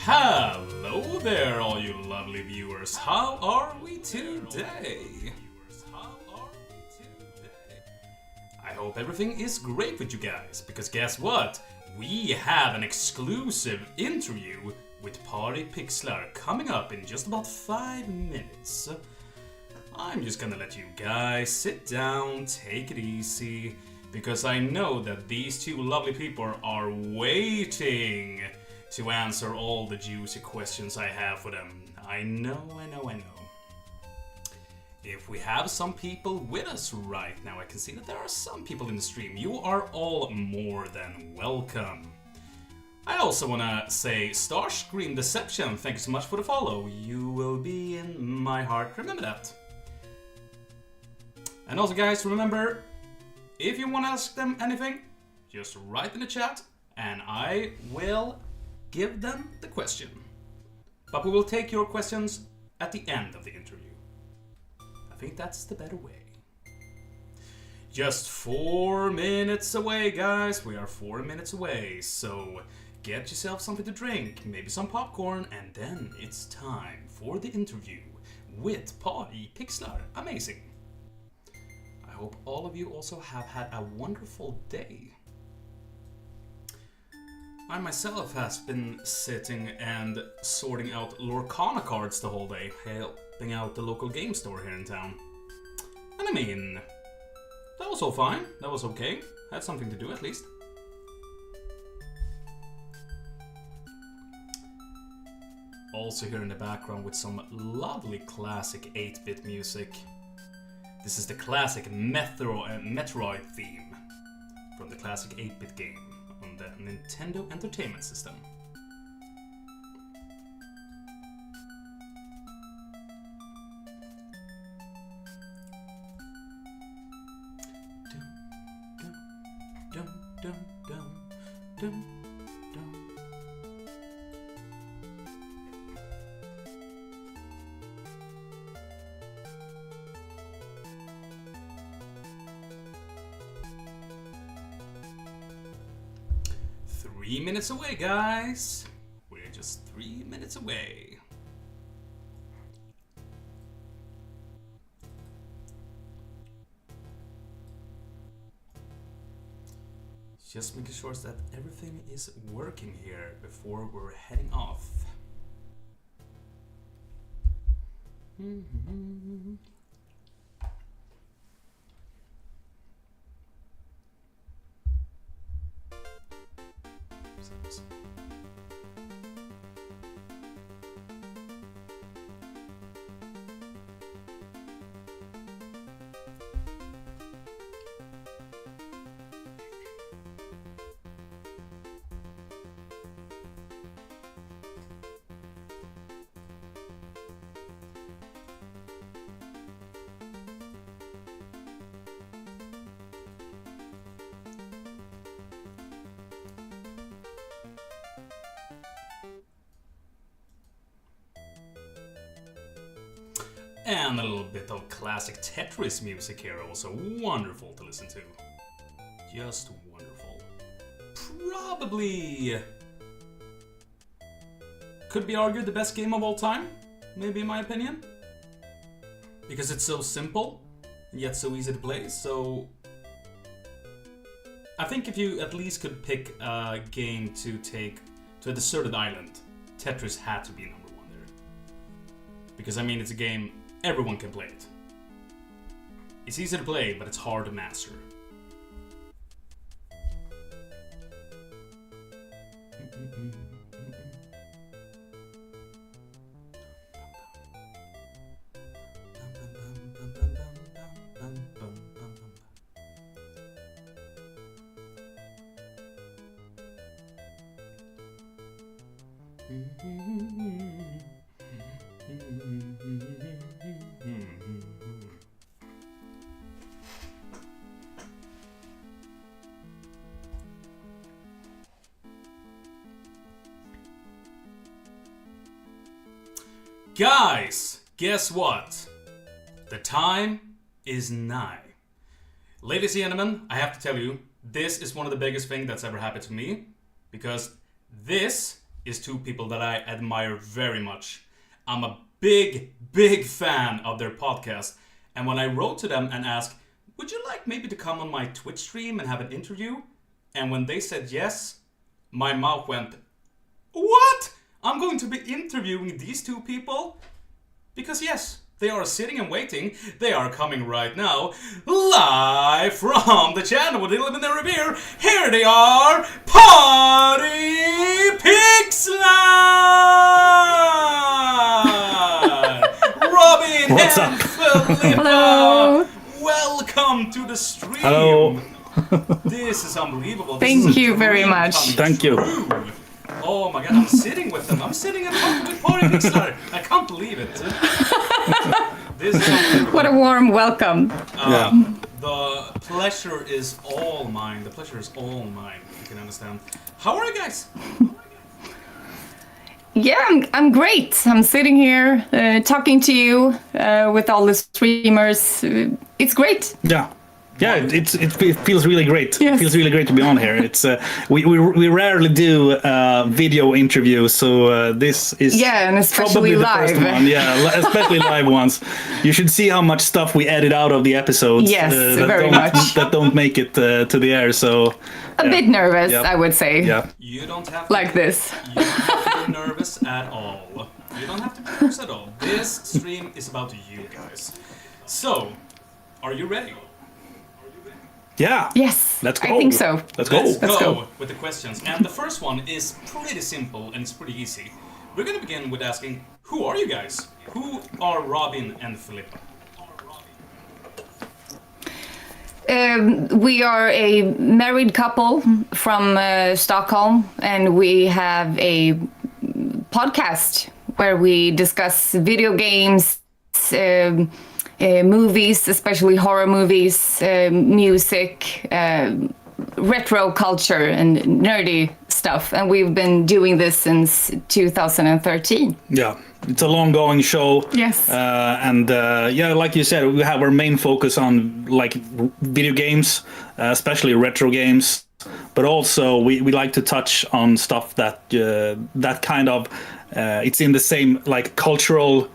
Hello there, all you lovely viewers. How are we today? I hope everything is great with you guys, because guess what? We have an exclusive interview with Party Pixlar coming up in just about 5 minutes. I'm just gonna let you guys sit down, take it easy, because I know that these two lovely people are waiting to answer all the juicy questions I have for them. I know. If we have some people with us right now, I can see that there are some people in the stream. You are all more than welcome. I also want to say Starscream Deception, thank you so much for the follow. You will be in my heart, remember that. And also guys, remember, if you want to ask them anything, just write in the chat and I will give them the question. But we will take your questions at the end of the interview. I think that's the better way. Just 4 minutes away, guys. We are 4 minutes away. So get yourself something to drink, maybe some popcorn, and then it's time for the interview with Party Pixlar. Amazing. I hope all of you also have had a wonderful day. I myself has been sitting and sorting out Lorcana cards the whole day, helping out the local game store here in town. And I mean, that was all fine, that was okay, had something to do at least. Also here in the background with some lovely classic 8-bit music. This is the classic Metroid theme from the classic 8-bit game on the Nintendo Entertainment System. Dum, dum, dum, dum, dum. 3 minutes away, guys. We're just 3 minutes away. Just making sure that everything is working here before we're heading off. And a little bit of classic Tetris music here, also wonderful to listen to. Just wonderful. Probably could be argued the best game of all time, maybe in my opinion. Because it's so simple, and yet so easy to play, so I think if you at least could pick a game to take to a deserted island, Tetris had to be #1 there. Because I mean, it's a game everyone can play it. It's easy to play, but it's hard to master. Guys, guess what? The time is nigh. Ladies and gentlemen, I have to tell you, this is one of the biggest things that's ever happened to me, because this is two people that I admire very much. I'm a big fan of their podcast. And when I wrote to them and asked, would you like maybe to come on my Twitch stream and have an interview? And when they said yes, my mouth went, what? I'm going to be interviewing these two people? Because yes, they are sitting and waiting. They are coming right now, live from the channel where they live in their revere. Here they are, Party Pixlar! Robin What's and up? Philippa! Hello. Welcome to the stream! Hello. This is unbelievable. Thank you very much. Thank you. Oh my god, I'm sitting with them. I'm sitting and talking with Party Pixlar. I can't believe it. This is unbelievable. What a warm welcome. The pleasure is all mine. The pleasure is all mine. You can understand. How are you guys? Yeah, I'm great. I'm sitting here talking to you with all the streamers. It's great. Yeah, it feels really great. Yes. It feels really great to be on here. It's we rarely do video interviews, so this is And probably especially the live. first one. Yeah, especially live ones. You should see how much stuff we edit out of the episodes. Yes, that very much. that don't make it to the air. So A bit nervous, Yep. I would say. yeah, You don't have to Like this. You don't have to be nervous at all. You don't have to be nervous at all. This stream is about you guys. So, are you ready? yeah. Yes, Let's go. I think so. Let's go. Let's go. with the questions. And the first one is pretty simple and it's pretty easy. We're gonna begin with asking, who are you guys? Who are Robin and Philippa? We are a married couple from Stockholm, and we have a podcast where we discuss video games, movies, especially horror movies, music, retro culture, and nerdy stuff. And we've been doing this since 2013. Yeah, it's a long-going show. Yes. And like you said, we have our main focus on like video games, especially retro games. But also we like to touch on stuff that that kind of it's in the same like cultural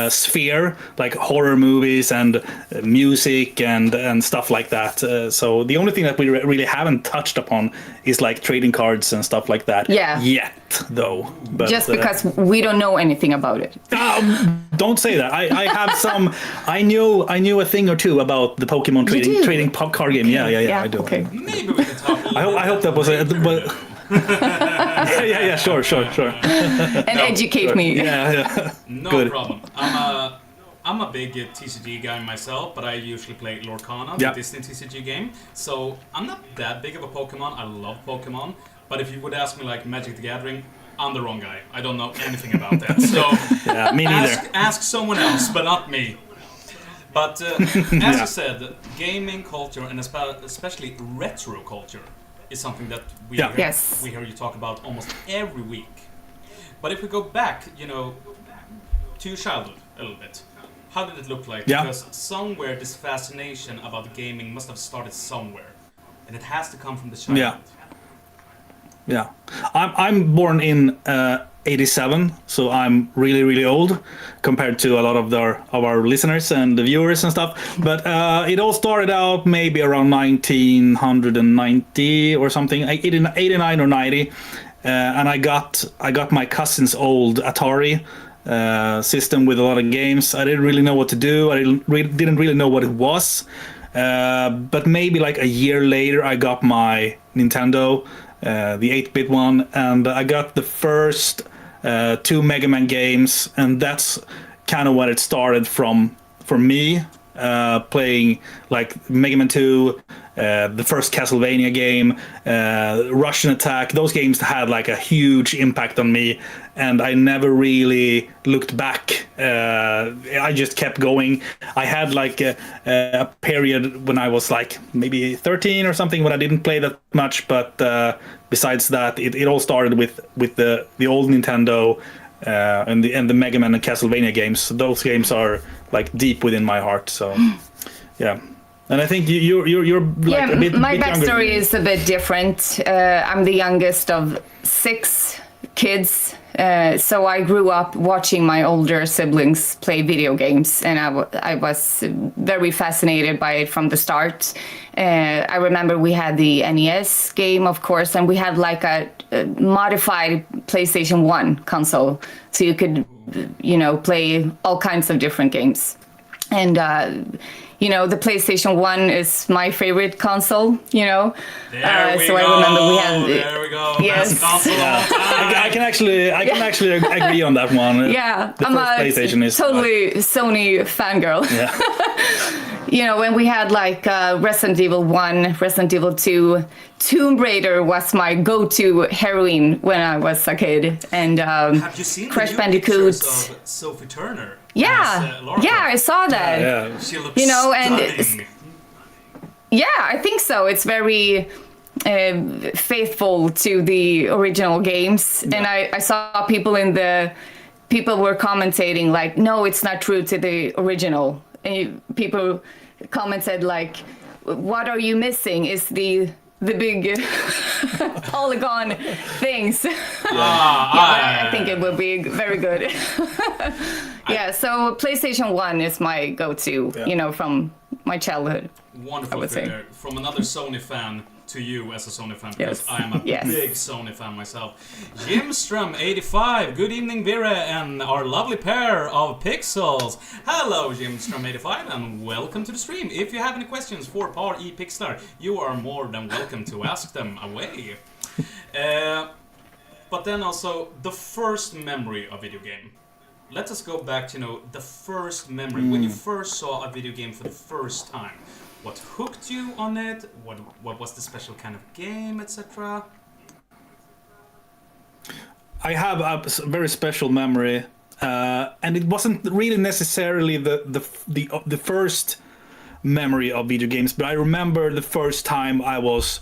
sphere, like horror movies and music and stuff like that. So the only thing that we really haven't touched upon is like trading cards and stuff like that. Yeah. Yet, though. But, Just because we don't know anything about it. don't say that. I have some. I knew a thing or two about the Pokemon do? trading card game. Yeah, I do. Okay. Maybe we can talk a little I hope that was a. But, yeah, sure. And educate me. Yeah. No Good. problem. I'm a big TCG guy myself, but I usually play Lorcana, the Yeah. Disney TCG game. So I'm not that big of a Pokemon. I love Pokemon, but if you would ask me like Magic the Gathering, I'm the wrong guy. I don't know anything about that. So Yeah, me neither. ask someone else, but not me. But as you said, gaming culture and especially retro culture is something that we Yeah. hear, Yes. we hear you talk about almost every week. But if we go back, to your childhood a little bit, how did it look like? Yeah. Because somewhere this fascination about gaming must have started somewhere, and it has to come from the childhood. Yeah. I'm born in 87, so I'm really old compared to a lot of our listeners and the viewers and stuff. But it all started out maybe around 1990 or something, 89 or 90, and I got my cousin's old Atari system with a lot of games. I didn't really know what to do. I didn't really know what it was. But maybe like a year later, I got my Nintendo, the 8-bit one, and I got the first 2 Mega Man games, and that's kind of when it started for me, playing like Mega Man 2, the first Castlevania game, Russian Attack. Those games had like a huge impact on me, and I never really looked back. I just kept going. I had like a period when I was like maybe 13 or something when I didn't play that much, but besides that, it all started with the old Nintendo and the Mega Man and Castlevania games. Those games are like deep within my heart. So yeah. And I think you're like a bit my bit younger. backstory is a bit different. I'm the youngest of 6 kids. So I grew up watching my older siblings play video games, and I was very fascinated by it from the start. I remember we had the NES game, of course, and we had like a modified PlayStation 1 console, so you could, play all kinds of different games. And the PlayStation 1 is my favorite console, There we so go. I remember we had There we go. Yes. Best console of all time. I can actually agree on that one. Yeah, the I'm first a PlayStation is totally Sony fangirl. Yeah. When we had like Resident Evil 1, Resident Evil 2, Tomb Raider was my go-to heroine when I was a kid, and Have you seen Crash the new Bandicoot. pictures of Sophie Turner? Yeah, as, Lara yeah, Croft? I saw that. Yeah. She looks and stunning. Yeah, I think so. It's very faithful to the original games, and I saw people were commentating like, no, it's not true to the original. And people commented like, what are you missing? Is the big polygon things. But I think it will be very good. Yeah, so PlayStation 1 is my go-to, from my childhood. Wonderful would say. figure. From another Sony fan to you as a Sony fan, because Yes. I am a Yes. big Sony fan myself. Jimstrom85, good evening Vera and our lovely pair of pixels. Hello Jimstrom85 and welcome to the stream. If you have any questions for Par E Pixlar, you are more than welcome to ask them away. But then also, the first memory of video game. Let us go back to, the first memory, when you first saw a video game for the first time. What hooked you on it? What was the special kind of game, etc.? I have a very special memory, and it wasn't really necessarily the first memory of video games, but I remember the first time I was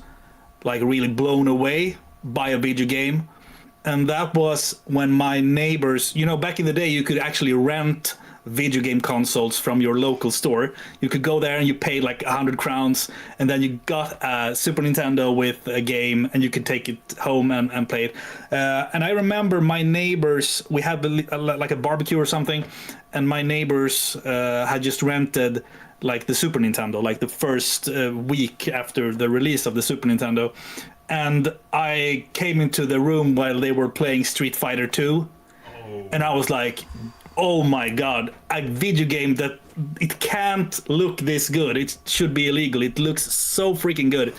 like really blown away by a video game, and that was when my neighbors, back in the day you could actually rent video game consoles from your local store. You could go there and you paid like 100 crowns, and then you got a Super Nintendo with a game, and you could take it home and play it. And I remember my neighbors, we had like a barbecue or something, and my neighbors had just rented like the Super Nintendo, like the first week after the release of the Super Nintendo. And I came into the room while they were playing Street Fighter 2, and I was like, oh my god, a video game that it can't look this good. It should be illegal. It looks so freaking good.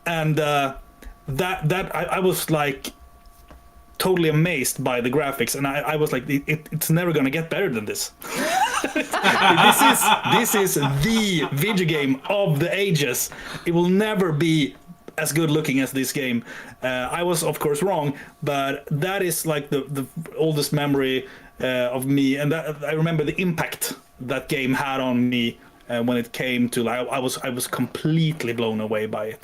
And I was like totally amazed by the graphics, and I was like, it's never gonna get better than this. This is the video game of the ages. It will never be as good looking as this game. I was of course wrong, but that is like the oldest memory of me, and that, I remember the impact that game had on me when it came to like I was completely blown away by it.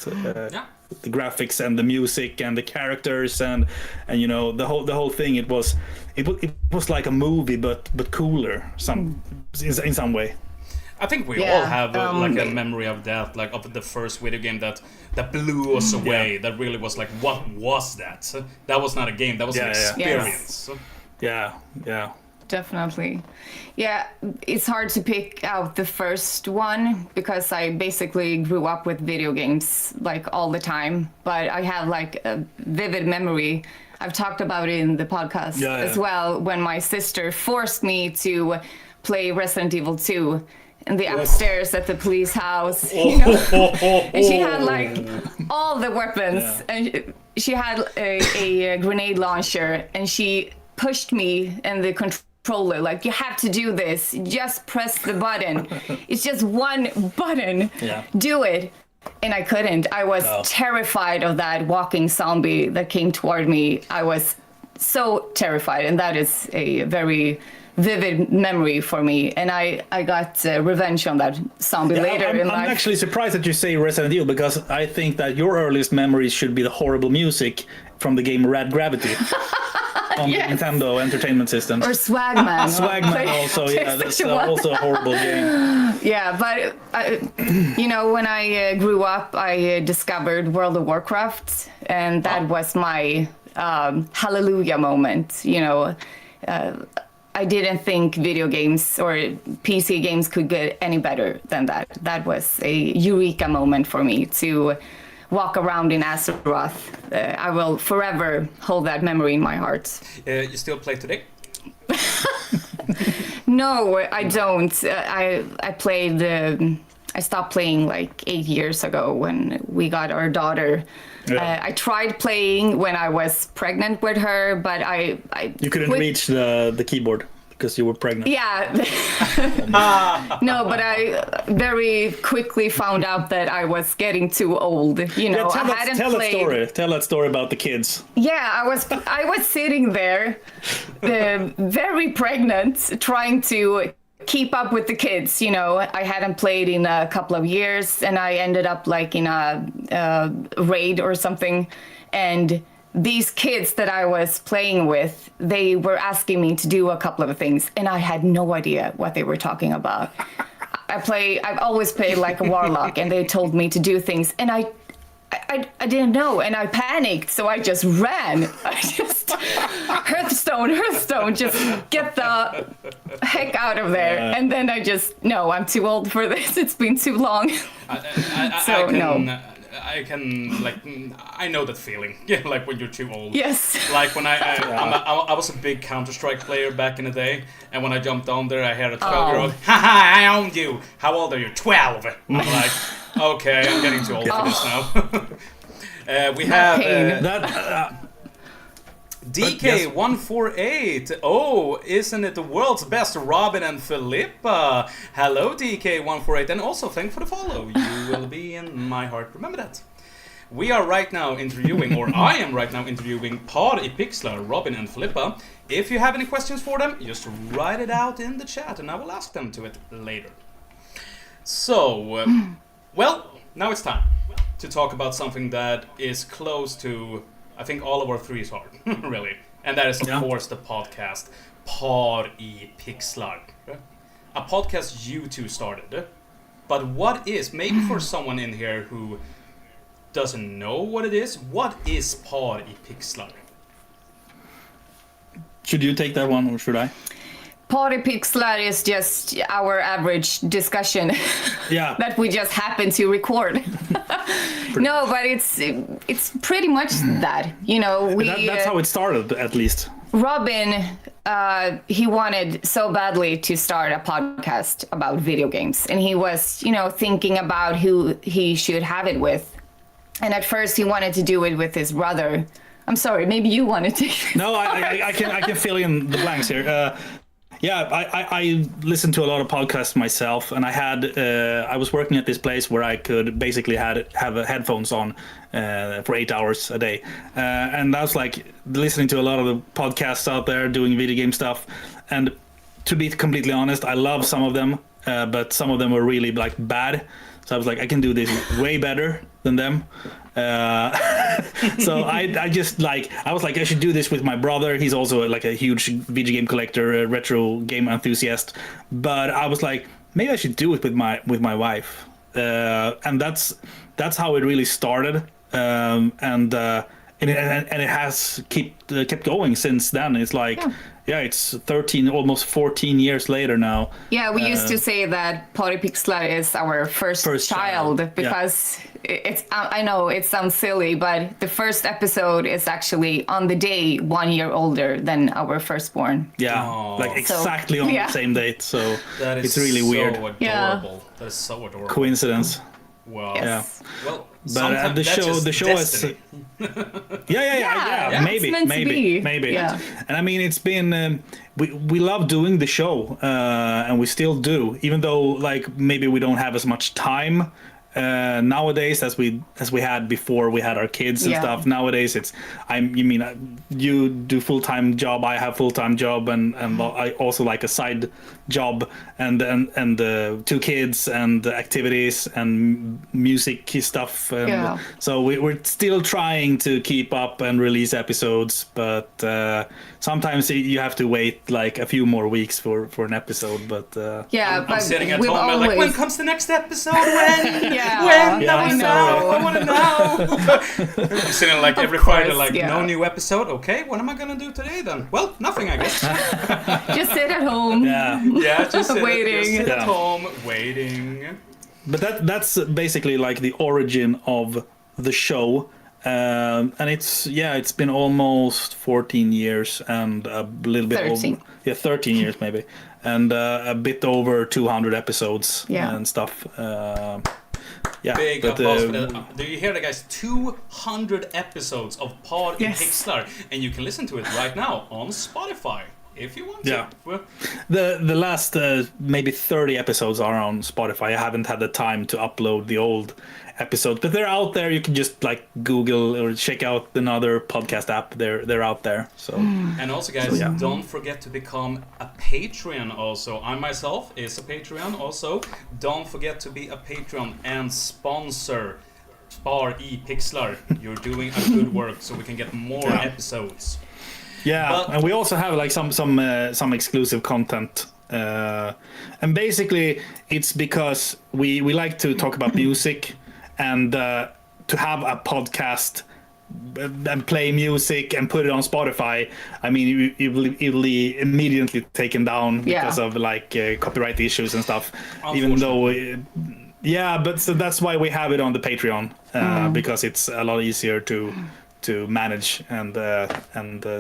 The graphics and the music and the characters and the whole thing. It was like a movie but cooler in some way. I think we all have like a memory of that, like of the first video game that blew us away. That really was like, what was that? That was not a game. That was an experience. Yes. Yeah. Definitely. Yeah, it's hard to pick out the first one because I basically grew up with video games like all the time, but I have like a vivid memory. I've talked about it in the podcast as well, when my sister forced me to play Resident Evil 2 in the upstairs at the police house, and she had like all the weapons, and she had a grenade launcher, and she pushed me in the controller like, you have to do this, just press the button, it's just one button, do it. And I couldn't. I was terrified of that walking zombie that came toward me. I was so terrified, and that is a very vivid memory for me. And I got revenge on that zombie later in life. I'm actually surprised that you say Resident Evil, because I think that your earliest memories should be the horrible music from the game Rad Gravity on the Nintendo Entertainment System. Or Swagman. Swagman also, that's also a horrible game. Yeah, but when I grew up, I discovered World of Warcraft, and that was my hallelujah moment. I didn't think video games or PC games could get any better than that. That was a eureka moment for me to walk around in Azeroth. I will forever hold that memory in my heart. You still play today? No, I don't. I played. I stopped playing like 8 years ago when we got our daughter. Yeah. I tried playing when I was pregnant with her, but I You couldn't reach the keyboard because you were pregnant. Yeah. No, but I very quickly found out that I was getting too old. Yeah, I hadn't tell played. that story. Tell that story about the kids. Yeah, I was sitting there, very pregnant, trying to keep up with the kids. I hadn't played in a couple of years, and I ended up like in a raid or something, and these kids that I was playing with, they were asking me to do a couple of things, and I had no idea what they were talking about. I've always played like a warlock, and they told me to do things, and I didn't know, and I panicked, so I just ran. I just Hearthstone, just get the heck out of there. Yeah. And then I'm too old for this. It's been too long. I know that feeling. Yeah, like when you're too old. Yes. Like when I was a big Counter-Strike player back in the day, and when I jumped on there, I had a 12-year-old. Haha, I owned you. How old are you? 12. I'm like, okay, I'm getting too old for this now. We have DK148. Oh, isn't it the world's best Robin and Philippa? Hello, DK148, and also thank for the follow. You will be in my heart. Remember that. We are right now interviewing, or I am right now interviewing Par I Pixlar, Robin and Philippa. If you have any questions for them, just write it out in the chat, and I will ask them to it later. So, well, now it's time to talk about something that is close to, I think, all of our three's heart, really. And that is, of course, the podcast Par I Pixlar. A podcast you two started. But what is, maybe for someone in here who doesn't know what it is, what is Par I Pixlar? Should you take that one, or should I? Par I Pixlar is just our average discussion that we just happen to record. No, but it's pretty much that. That's how it started, at least. Robin, he wanted so badly to start a podcast about video games, and he was, thinking about who he should have it with. And at first, he wanted to do it with his brother. I'm sorry, maybe you wanted to. No, I can fill in the blanks here. I listen to a lot of podcasts myself, and I was working at this place where I could basically have headphones on for 8 hours a day, and I was like listening to a lot of the podcasts out there doing video game stuff. And to be completely honest, I love some of them, but some of them were really like bad. So I was like, I can do this way better than them. So I was like, I should do this with my brother. He's also like a huge video game collector, a retro game enthusiast. But I was like, maybe I should do it with my wife. And that's how it really started. And it has kept going since then. It's like, it's 13, almost 14 years later now. Yeah, we used to say that Par I Pixlar is our first child because it's. I know it sounds silly, but the first episode is actually on the day 1 year older than our firstborn. Yeah, Aww. like exactly on the same date. So that is it's really so weird. Adorable. Yeah. That is so adorable. Coincidence. Wow. Yes. Yeah. Well, but the show is maybe. Yeah. And I mean, it's been we love doing the show, and we still do, even though like maybe we don't have as much time nowadays as we had before we had our kids and stuff. Nowadays you do full-time job, I have full-time job, and I also like a side job, and 2 kids and activities and music stuff, and so we're still trying to keep up and release episodes, but sometimes you have to wait like a few more weeks for an episode. But I'm sitting at home and like, when comes the next episode? When? Yeah. When? Yeah, I want to sorry. know. I want to know. I'm sitting like every Friday, like, no new episode. Okay, what am I gonna do today then? Well, nothing, I guess. Just sit at home. Yeah. Yeah, just sit, Waiting. Just sit at Yeah. home, waiting. But that's basically like the origin of the show. And it's been almost 14 years and a little bit 13. over 13 years maybe, and a bit over 200 episodes and stuff. Big but, applause for that. Do you hear that, guys? 200 episodes of Pod in Pixlar, and you can listen to it right now on Spotify if you want to. Yeah. Well, The last maybe 30 episodes are on Spotify. I haven't had the time to upload the old episodes, but they're out there. You can just like Google or check out another podcast app. They're out there. So and also, guys, don't forget to become a Patreon. Also, I myself is a Patreon. Also, don't forget to be a Patreon and sponsor Spar E Pixlar. You're doing a good work, so we can get more episodes. yeah, But- and we also have like some exclusive content. And basically, it's because we like to talk about music and to have a podcast and play music and put it on Spotify. I mean, it will be immediately taken down because of like copyright issues and stuff. Even though, but so that's why we have it on the Patreon because it's a lot easier to manage and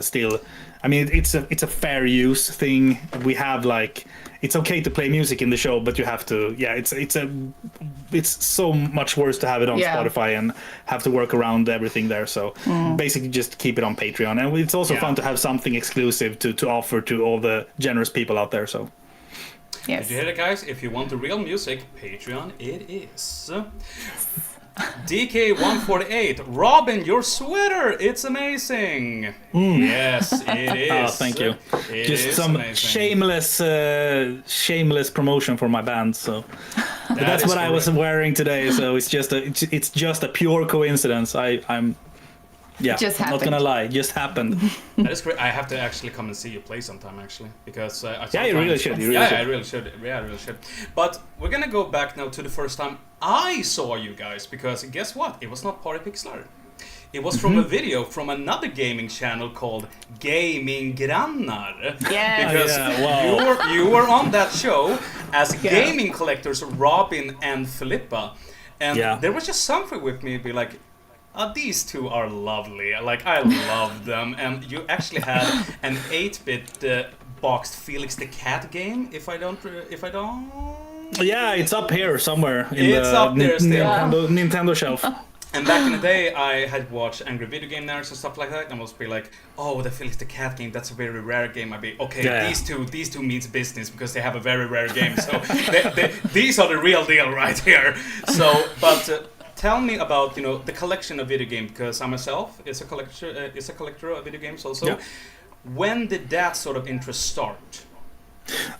still. I mean, it's a fair use thing. We have like it's okay to play music in the show, but you have to. Yeah, it's so much worse to have it on Spotify and have to work around everything there. So basically, just keep it on Patreon, and it's also fun to have something exclusive to offer to all the generous people out there. So. Yes. Did you hear it, guys? If you want the real music, Patreon it is. DK148, Robin, your sweater, it's amazing. Yes, it is. Oh, thank you. It Just is some amazing. shameless promotion for my band. So but that's is what I was correct. wearing today. So it's just a pure coincidence. I'm Just not gonna happened. lie, just happened. That is great. I have to actually come and see you play sometime, actually, because You really should. You really I should. really should. Yeah, I really should. But we're gonna go back now to the first time I saw you guys, because guess what? It was not Party Pixlar. It was from a video from another gaming channel called Gaming Grannar. Yeah. Because wow. you were on that show as gaming collectors Robin and Filippa. And there was just something with me be like, these two are lovely. Like, I love them. And you actually had an 8-bit boxed Felix the Cat game, if I don't... Yeah, it's up here somewhere. It's up there still. Nintendo shelf. And back in the day, I had watched Angry Video Game Nerds and stuff like that, and was be like, "Oh, the Felix the Cat game, that's a very rare game." I'd be, "Okay, these two means business because they have a very rare game. So these are the real deal right here." So, but tell me about the collection of video games, because I myself is a collector of video games also. Yeah. When did that sort of interest start?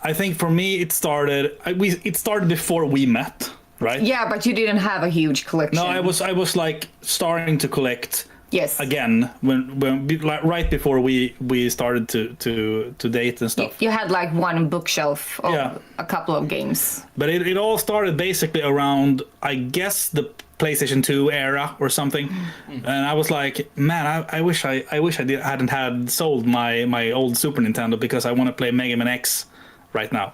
I think for me it started. It started before we met. Right? Yeah, but you didn't have a huge collection. No, I was like starting to collect again when like right before we started to date and stuff. You had like one bookshelf of a couple of games. But it all started basically around, I guess, the PlayStation 2 era or something. And I was like, man, I wish I hadn't had sold my old Super Nintendo, because I want to play Mega Man X right now.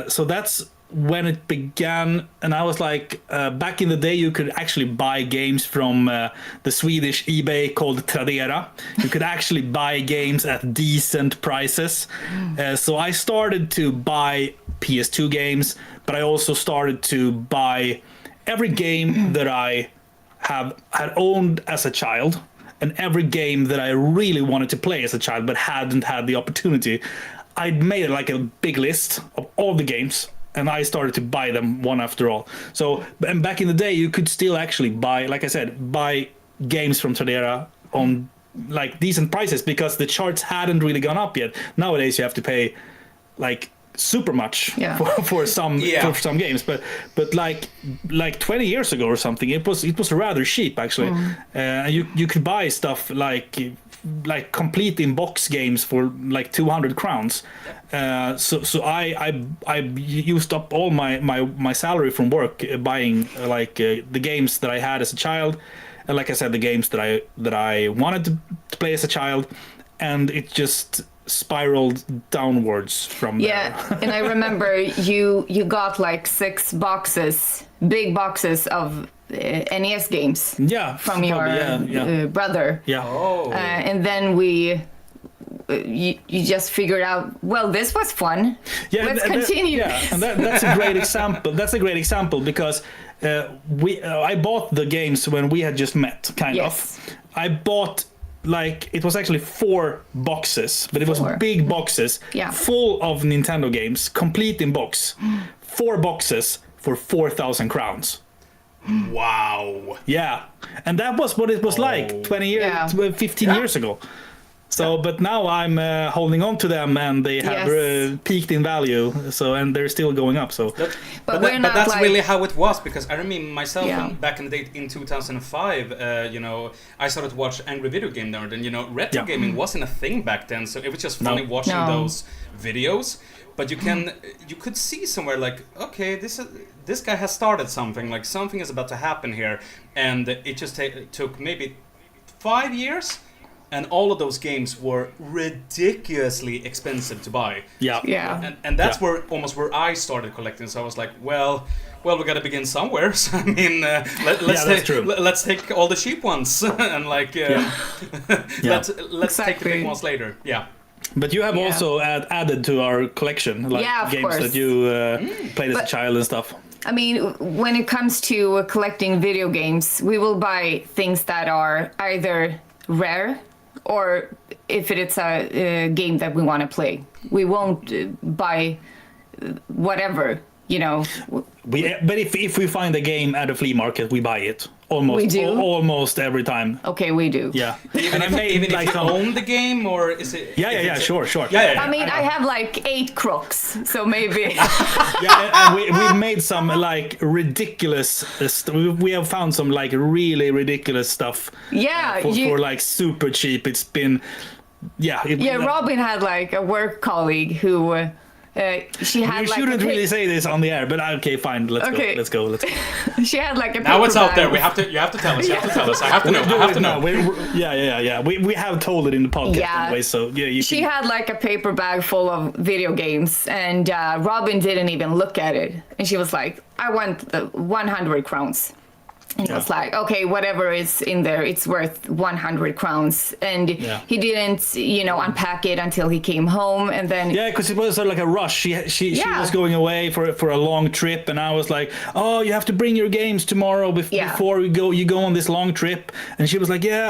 So that's when it began, and I was like, back in the day, you could actually buy games from the Swedish eBay called Tradera. You could actually buy games at decent prices. So I started to buy PS2 games, but I also started to buy every game that I had owned as a child, and every game that I really wanted to play as a child but hadn't had the opportunity. I'd made like a big list of all the games, and I started to buy them one after all. So, and back in the day, you could still actually buy, like I said, buy games from Tradera on like decent prices, because the charts hadn't really gone up yet. Nowadays, you have to pay like super much for some games, but like 20 years ago or something, it was rather cheap actually. You could buy stuff like like complete in box games for like 200 crowns. So I used up all my salary from work buying the games that I had as a child, and like I said, the games that I wanted to play as a child, and it just spiraled downwards from there. And I remember you got like 6 boxes, big boxes of NES games. Yeah, from your brother. Yeah. Oh. And then you just figured out, well, this was fun. Yeah, Let's continue. And that's a great example. That's a great example because I bought the games when we had just met, kind Yes. of. I bought it was actually 4 boxes, but it was 4. big boxes, full of Nintendo games, complete in box. 4 boxes for 4,000 crowns. Wow. Yeah, and that was what it was like 20 years, 15 years ago. So, but now I'm holding on to them, and they have peaked in value. So, and they're still going up. So, but that's really how it was, because I remember myself back in the day in 2005. I started to watch Angry Video Game Nerd, and retro gaming wasn't a thing back then. So it was just funny watching those videos. But you could see somewhere like, okay, this guy has started something, like something is about to happen here, and it just took maybe 5 years. And all of those games were ridiculously expensive to buy. Yeah. And that's where I started collecting. So I was like, well, we got to begin somewhere. So I mean, let's take all the cheap ones and let's take the big ones later. Yeah. But you have also added to our collection, games course. that you played as a child and stuff. I mean, when it comes to collecting video games, we will buy things that are either rare, or if it's a game that we want to play. We won't buy whatever, But if we find a game at a flea market, we buy it. Almost every time. Okay, we do. Yeah. Even if you own the game, or is it? Yeah, sure. I mean, I have like 8 crooks, so maybe. And we've made some ridiculous. We have found some really ridiculous stuff. Yeah, for super cheap. It's been. Robin had like a work colleague who. She had you shouldn't really say this on the air, but okay, fine. Let's go. She had like a now it's out there. bag. You have to tell us. You have to tell us. I have to know. We have told it in the podcast anyway. So She had like a paper bag full of video games, and Robin didn't even look at it, and she was like, "I want the 100 crowns." And he was like, okay, whatever is in there, it's worth 100 crowns. And he didn't, unpack it until he came home. And then... Yeah, because it was sort of like a rush. She was going away for a long trip. And I was like, oh, you have to bring your games tomorrow before you go on this long trip. And she was like, I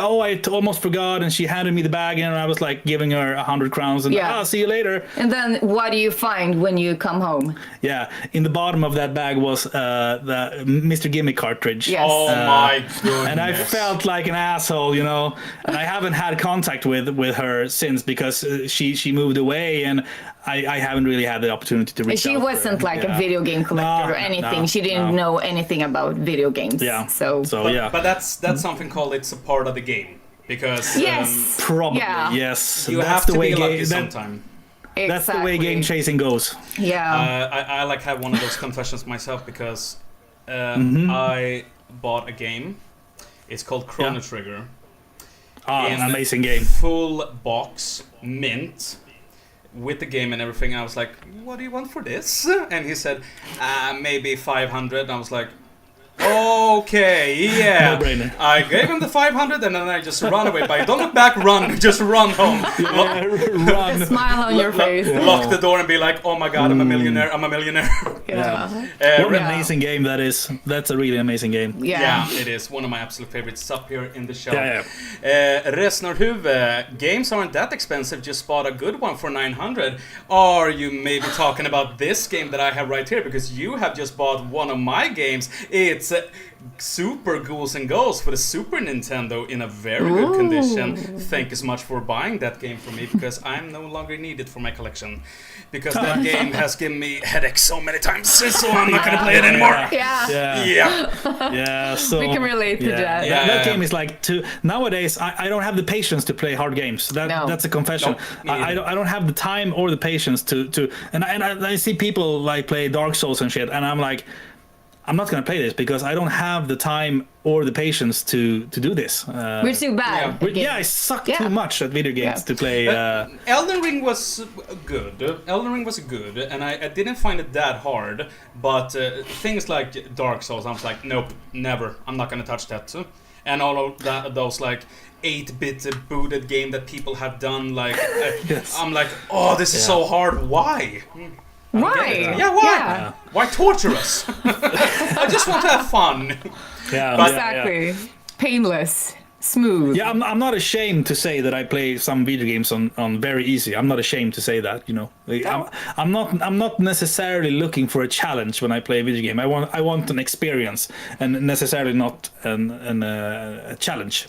almost forgot. And she handed me the bag, and I was like giving her 100 crowns. And see you later. And then what do you find when you come home? Yeah, in the bottom of that bag was the Mr. Gimme cartridge. Yes. Oh my goodness. And I felt like an asshole, and I haven't had contact with her since, because she moved away, and I haven't really had the opportunity to reach out. She wasn't like a video game collector or anything. She didn't know anything about video games. Yeah. But that's something called, it's a part of the game, because probably yes. You have to be lucky sometime. Exactly. That's the way game chasing goes. Yeah. I have one of those confessions myself, because I bought a game. It's called Chrono Trigger. An amazing game. Full box, mint, with the game and everything. I was like, what do you want for this? And he said, maybe 500. And I was like, okay, yeah. No-brainer. I gave him the 500, and then I just run away. But don't look back, run. Just run home. Run. Smile on your face. Lock the door and be like, oh my god, I'm a millionaire. What an amazing game that is. That's a really amazing game. Yeah, it is. One of my absolute favorites. It's up here in the show. Resnorhuve, games aren't that expensive. Just bought a good one for 900. Are you maybe talking about this game that I have right here? Because you have just bought one of my games. It's Super Ghouls and Ghosts for the Super Nintendo in a very good condition. Thank you so much for buying that game for me, because I'm no longer needed for my collection. Because that game has given me headaches so many times, so I'm not gonna play it anymore. Yeah. So We can relate to that. That game is like nowadays. I don't have the patience to play hard games. That's a confession. No, I don't have the time or the patience to. And I see people like play Dark Souls and shit, and I'm like, I'm not gonna play this because I don't have the time or the patience to do this. We're too bad. I suck too much at video games to play. Elden Ring was good. Elden Ring was good, and I didn't find it that hard. But things like Dark Souls, I was like, nope, never. I'm not gonna touch that. And all of those like 8-bit booted game that people have done, like I'm like, oh, this is so hard. Why? Why? Yeah, why? Yeah. Why torture us? I just want to have fun. Exactly. Painless, smooth. Yeah, I'm not ashamed to say that I play some video games on very easy. I'm not ashamed to say that. I'm not necessarily looking for a challenge when I play a video game. I want an experience, and necessarily not a challenge.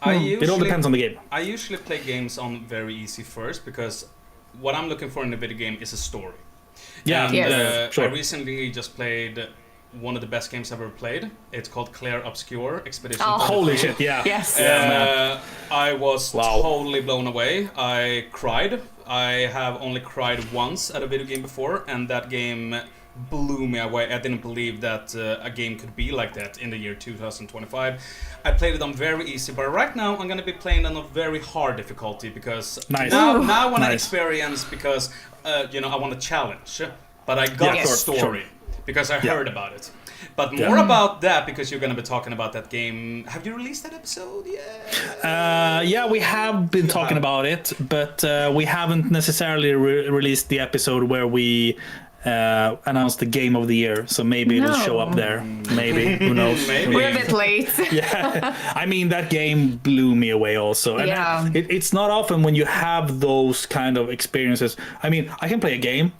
It all depends on the game. I usually play games on very easy first, because what I'm looking for in a video game is a story. Yeah, and, sure. I recently just played one of the best games I've ever played. It's called Claire Obscure Expedition. Oh, holy shit! Yeah. Yes. I was totally blown away. I cried. I have only cried once at a video game before, and that game blew me away. I didn't believe that a game could be like that in the year 2025. I played it on very easy, but right now I'm going to be playing on a very hard difficulty, because now I want to experience, because I want a challenge. But I got the story because I heard about it. But more about that, because you're going to be talking about that game. Have you released that episode yet? Yeah, we have been talking about it, but we haven't necessarily released the episode where we announced the game of the year. So maybe it'll show up there. Maybe. Who knows? Maybe. We're a bit late. I mean, that game blew me away also. And it's not often when you have those kind of experiences. I mean, I can play a game,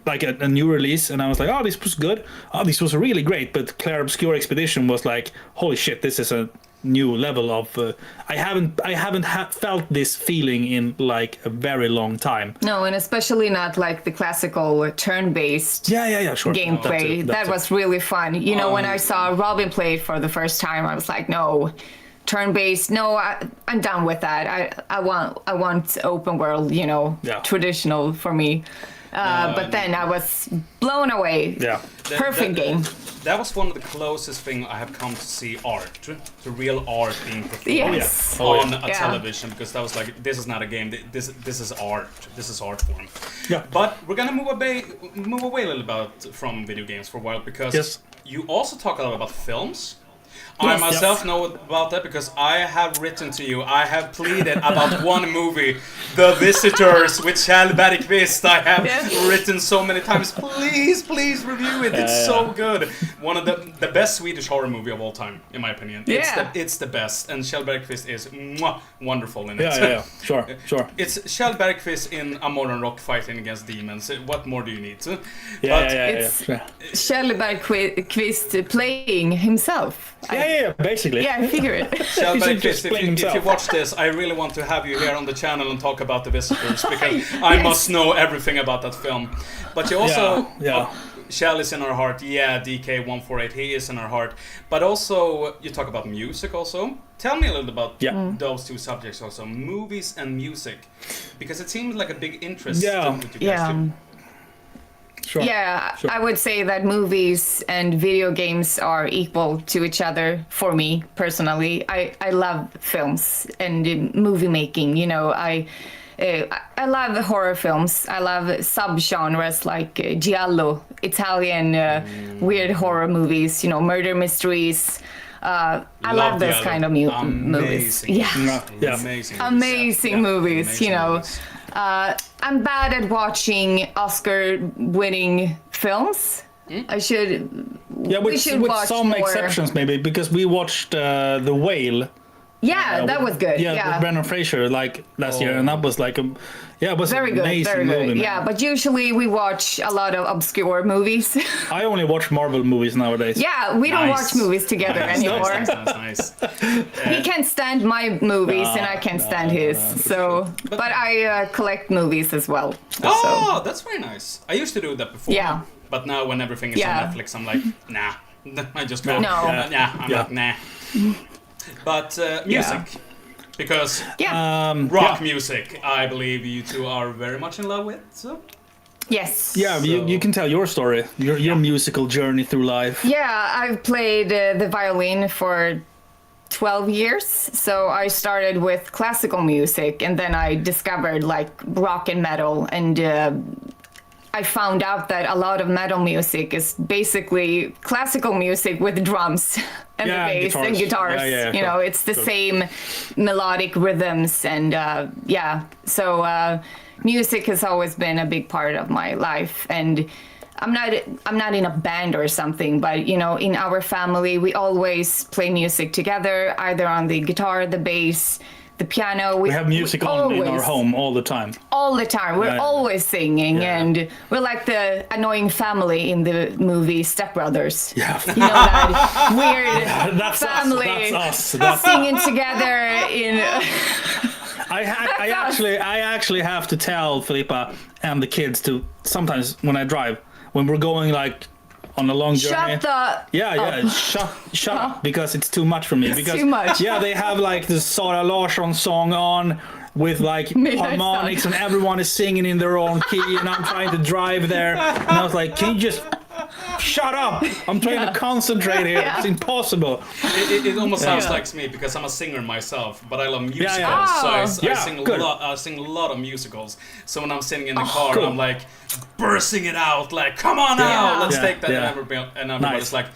like a new release, and I was like, oh, this was good. Oh, this was really great. But Claire Obscure Expedition was like, holy shit, this is a new level of I haven't felt this feeling in like a very long time. No, and especially not like the classical turn-based sure. gameplay. That was really fun. When I saw Robin play it for the first time, I was like, no, turn-based, no, I'm done with that. I want open world, traditional for me. But then I was blown away. Yeah. Perfect game. That was one of the closest things I have come to see art, to real art being performed on a television, because that was like, this is not a game, this is art, this is art form. Yeah. But we're gonna move away a little bit from video games for a while, because you also talk a lot about films. I myself know about that because I have written to you. I have pleaded about one movie, The Visitors, with Kjell Bergqvist. I have written so many times. Please review it. It's so good. One of the best Swedish horror movie of all time, in my opinion. It's the best, and Kjell Bergqvist is wonderful in it. Yeah. Sure. It's Kjell Bergqvist in a modern rock fighting against demons. What more do you need? It's Kjell Bergqvist playing himself. Basically. Yeah, I figure it. Kjell Bergqvist, if you watch this, I really want to have you here on the channel and talk about The Visitors, because I must know everything about that film. But you also... Kjell is in our heart. Yeah, DK148, he is in our heart. But also, you talk about music also. Tell me a little about those two subjects also, movies and music. Because it seems like a big interest with you guys too. Sure. Yeah, sure. I would say that movies and video games are equal to each other for me personally. I love films and movie making. I love horror films. I love subgenres like giallo, Italian weird horror movies. Murder mysteries. I love those kind of movies. Amazing movies. I'm bad at watching Oscar-winning films. I should. Yeah, with watch some more. exceptions maybe, because we watched The Whale Yeah, that was good. Yeah, Yeah. with Brendan Fraser like last year, and that was like it was Very an good, amazing very good. movie. Man. Yeah, but usually we watch a lot of obscure movies. I only watch Marvel movies nowadays. Yeah, we don't Nice. watch movies together anymore. Nice. He can't stand my movies and I can't stand his. So, but I collect movies as well. Oh, that's very nice. I used to do that before. Yeah. But now when everything is Yeah. on Netflix, I'm like, nah. I just go, No. I'm like, nah. But music. Because rock music, I believe you two are very much in love with. So. Yes. Yeah, you can tell your story, your musical journey through life. Yeah, I've played the violin for 12 years. So I started with classical music and then I discovered like rock and metal, and I found out that a lot of metal music is basically classical music with drums and the bass and guitars. Yeah, you know, it's the same melodic rhythms, and so music has always been a big part of my life. And I'm not in a band or something, but you know, in our family we always play music together, either on the guitar, the bass, the piano. We have music on in our home all the time. All the time. We're always singing, and we're like the annoying family in the movie Step Brothers. Yeah. You know, that weird That's family us. That's us. singing together in... I actually have to tell Filippa and the kids to sometimes when I drive, when we're going like on a long journey. Shut the... Shut up, because it's too much for me. Because too much. Yeah, they have like the Sara Larsson song on with like harmonics, and everyone is singing in their own key, and I'm trying to drive there, and I was like, can you just shut up? I'm trying to concentrate here. It's impossible. It almost sounds like me, because I'm a singer myself, but I love musicals. yeah. So I sing a lot of musicals. So when I'm sitting in the car, cool. I'm like bursting it out, like, come on now, let's take that. And everybody's like,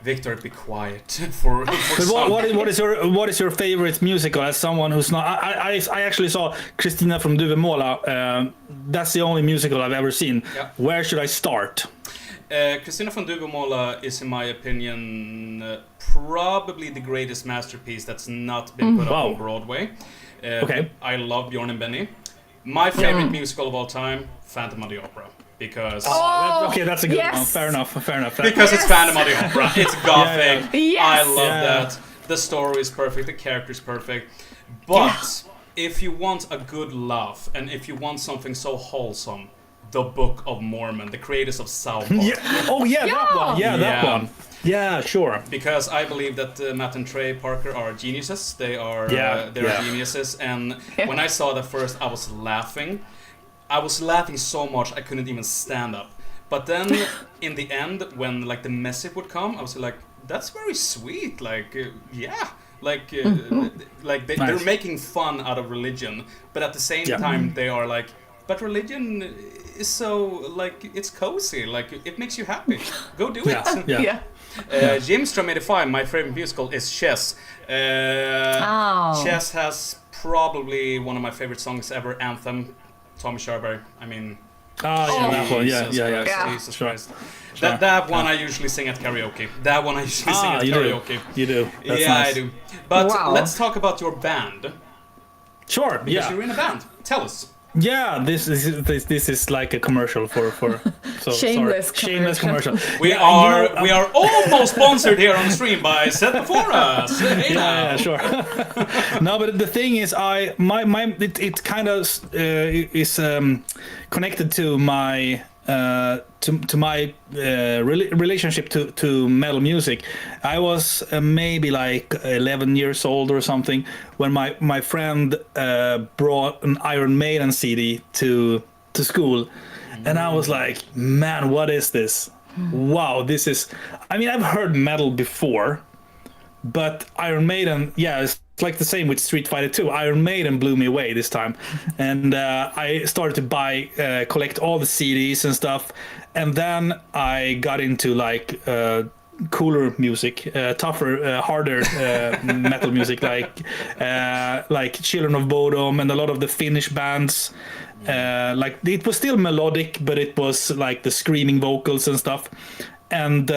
Victor, be quiet for But what is your favorite musical? As someone who's not, I actually saw Kristina from Duvemåla. That's the only musical I've ever seen. Yeah. Where should I start? Kristina från Duvemåla is, in my opinion, probably the greatest masterpiece that's not been put up on Broadway. Okay. I love Bjorn and Benny. My favorite musical of all time, Phantom of the Opera. Because Okay, that's a good one. Fair enough. Because it's Phantom of the Opera. It's gothic. Yes. I love that. The story is perfect. The character is perfect. But if you want a good laugh, and if you want something so wholesome, the Book of Mormon, the creators of South Park. That one. Yeah, that one. Yeah, sure. Because I believe that Matt and Trey Parker are geniuses. They are geniuses. And when I saw that first, I was laughing. I was laughing so much I couldn't even stand up. But then in the end, when like the message would come, I was like, "That's very sweet." Like, they're making fun out of religion, but at the same time they are like, "But religion is so like it's cozy. Like it makes you happy. Go do it." Jim Strom 85, my favorite musical is Chess. Chess has probably one of my favorite songs ever, Anthem. Tommy Sherberg. I mean, that one. Yeah. Jesus Christ. That one I usually sing at karaoke. You do. That's nice. I do. But let's talk about your band. Sure. Because you're in a band. Tell us. Yeah, this is like a commercial for shameless commercial. We are almost sponsored here on stream by Set Before Us. Yeah, sure. No, but the thing is, it kind of is connected to my relationship to metal music. I was maybe like 11 years old or something when my friend brought an Iron Maiden CD to school, and I was like, man, what is this? Wow, this is... I mean, I've heard metal before, but Iron Maiden, it's like the same with Street Fighter 2. Iron Maiden blew me away this time, and I started to collect all the CDs and stuff, and then I got into like cooler music, tougher, harder metal music, like Children of Bodom and a lot of the Finnish bands. Like it was still melodic, but it was like the screaming vocals and stuff, and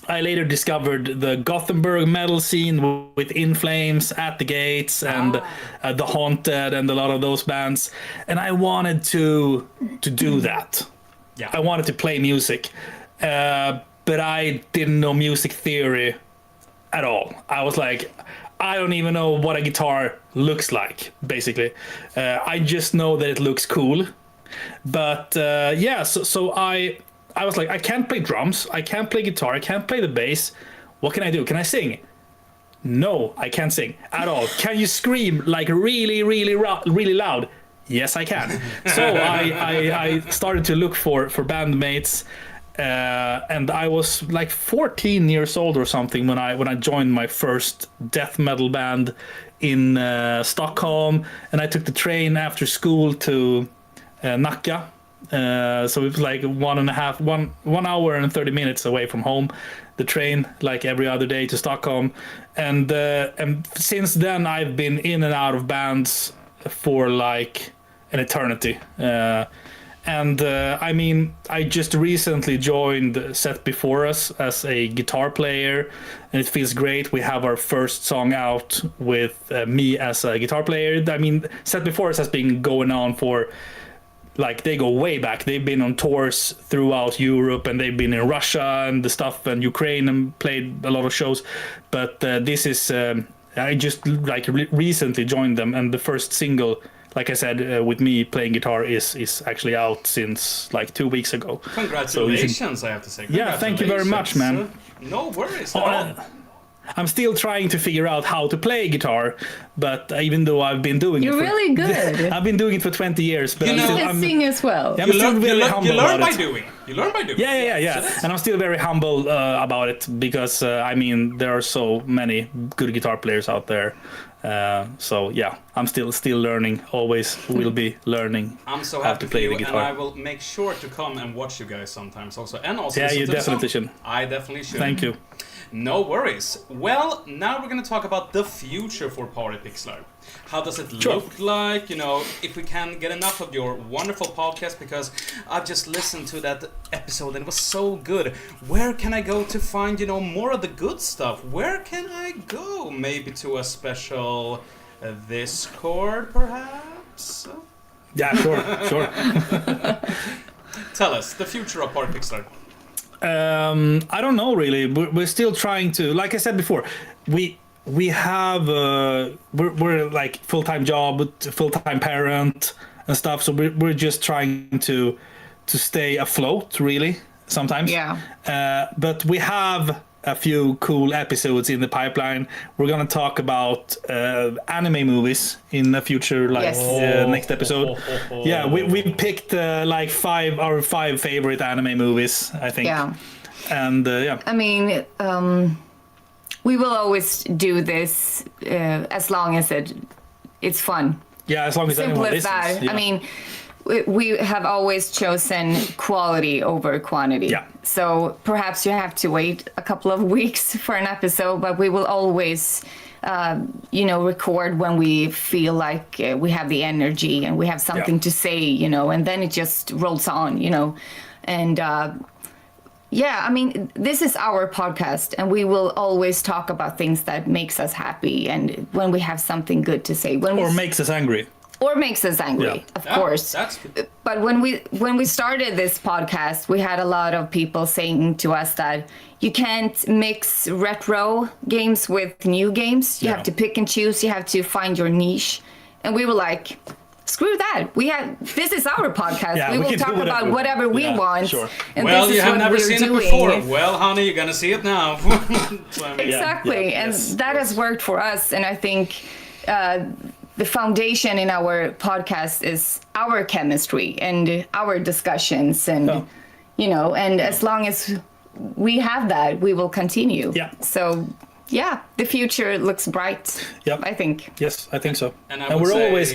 I later discovered the Gothenburg metal scene with In Flames, At the Gates, and The Haunted, and a lot of those bands. And I wanted to do that. Yeah. I wanted to play music, but I didn't know music theory at all. I was like, I don't even know what a guitar looks like, basically. I just know that it looks cool. But so I was like, I can't play drums, I can't play guitar, I can't play the bass. What can I do? Can I sing? No, I can't sing at all. Can you scream like really, really, really loud? Yes, I can. So I started to look for bandmates, and I was like 14 years old or something when I joined my first death metal band in Stockholm, and I took the train after school to Nacka. So it was like 1 hour and 30 minutes away from home, the train, like every other day to Stockholm. And since then I've been in and out of bands for like an eternity. I mean, I just recently joined Set Before Us as a guitar player, and it feels great. We have our first song out with me as a guitar player. I mean, Set Before Us has been going on for, like, they go way back. They've been on tours throughout Europe, and they've been in Russia and the stuff, and Ukraine, and played a lot of shows. But this is I just like recently joined them, and the first single, like I said, with me playing guitar is actually out since like 2 weeks ago. Congratulations, I have to say. Yeah, thank you very much, man. No worries at all. I'm still trying to figure out how to play guitar, but even though I've been doing You're it really good. I've been doing it for 20 years. But You I'm can sing as well. Yeah, You learn by doing. You learn by doing. Yeah. And I'm still very humble about it because, I mean, there are so many good guitar players out there. So yeah, I'm still learning. Always will be learning. I'm so how happy to for play you, the guitar. and I will make sure to come and watch you guys sometimes also. And also Yeah, listen you to the definitely song. should. I definitely should. Thank you. No worries. Well, now we're going to talk about the future for Party Pixlar. How does it Sure. look like? You know, if we can get enough of your wonderful podcast, because I've just listened to that episode and it was so good. Where can I go to find, you know, more of the good stuff? Where can I go? Maybe to a special Discord, perhaps? Yeah, sure. Tell us, the future of Party Pixlar. I don't know really. We're still trying to, like I said before, we have we're like full-time job, full-time parent and stuff. So we're just trying to stay afloat really sometimes. Yeah. But we have a few cool episodes in the pipeline. We're gonna talk about anime movies in the future, like Yes. next episode. Yeah, we picked like our five favorite anime movies, I think. Yeah. And yeah. I mean, we will always do this as long as it's fun. Yeah, as long as Simple anyone as listens. that. Yeah. I mean, we have always chosen quality over quantity. Yeah. So perhaps you have to wait a couple of weeks for an episode, but we will always, record when we feel like we have the energy and we have something to say, and then it just rolls on, And I mean, this is our podcast, and we will always talk about things that makes us happy, and when we have something good to say, Or makes us angry. or makes us angry, Yeah. of course. That's But when we started this podcast, we had a lot of people saying to us that you can't mix retro games with new games. You Yeah. have to pick and choose. You have to find your niche. And we were like, screw that. This is our podcast. Yeah, we we will can do talk about whatever we yeah, want. sure. And well, this is you have what never we're seen doing. it before. Well, honey, you're gonna see it now. So, I mean, Exactly, Yeah, and yes, that has worked for us. And I think the foundation in our podcast is our chemistry and our discussions, and Yeah. and as long as we have that, we will continue. Yeah. So yeah, the future looks bright. Yep. I think. Yes, I think so. And I would we're say always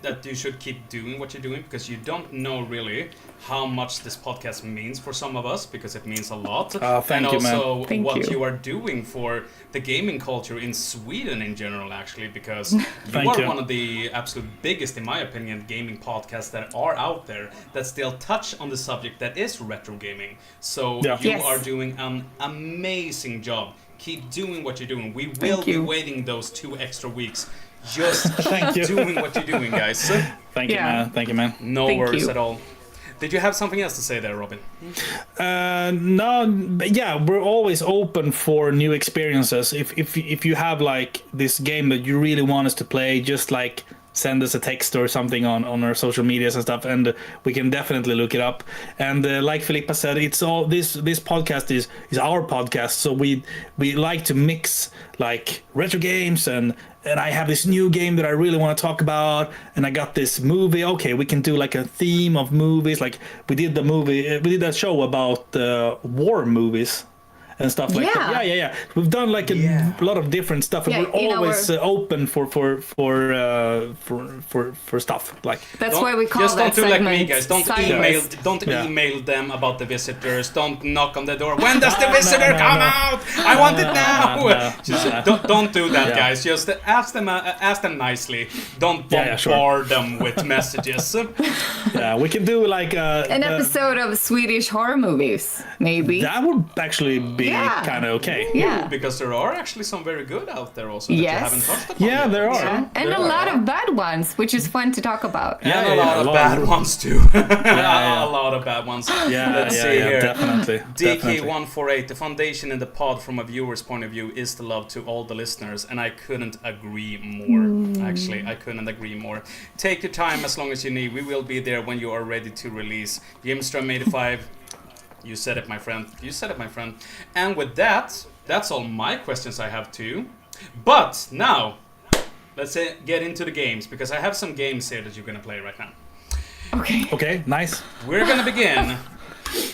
that you should keep doing what you're doing because you don't know really how much this podcast means for some of us because it means a lot. Thank you, man. And also Thank what you. you are doing for the gaming culture in Sweden in general, actually, because you Thank are you. one of the absolute biggest, in my opinion, gaming podcasts that are out there that still touch on the subject that is retro gaming. So Yeah. you Yes. are doing an amazing job. Keep doing what you're doing. We will be you. waiting those 2 extra weeks. Just Thank you. keep doing what you're doing, guys. Thank you, Yeah. man. Thank you, man. No Thank worries you. at all. Did you have something else to say there, Robin? No, but yeah, we're always open for new experiences. If you have like this game that you really want us to play, just like send us a text or something on our social medias and stuff, and we can definitely look it up. And like Filippa said, it's all this podcast is our podcast, so we like to mix like retro games and I have this new game that I really want to talk about, and I got this movie. Okay, we can do like a theme of movies. Like we did that show about war movies and stuff like that. Yeah. Yeah. We've done like a lot of different stuff, and Yeah, we're in always open for stuff like. That's why we call just that don't do like me, segment guys. Don't Sideways. Yeah. email them about the visitors. Don't knock on the door. When does the visitor come out? I want it now. no. Just don't do that, Yeah. guys. Just ask them nicely. Don't Yeah, sure. bombard them with messages. Yeah, we can do like An episode of Swedish horror movies, maybe. that would actually be Yeah. kind of okay. Yeah. Because there are actually some very good out there also that you Yes. haven't touched upon. Yeah, yet. there are. Yeah. And There a lot are. of bad ones, which is fun to talk about. And Yeah, a lot of bad ones too. yeah. A lot of bad ones. Yeah, Let's yeah, see yeah, here. definitely. Definitely. DK148, the foundation in the pod from a viewer's point of view is the love to all the listeners, and I couldn't agree more. Actually, I couldn't agree more. Take your time as long as you need. We will be there when you are ready to release. Jimstrom85, you said it, my friend. You said it, my friend. And with that, that's all my questions I have to you. But now, let's get into the games, because I have some games here that you're going to play right now. Okay. Okay, nice. We're gonna begin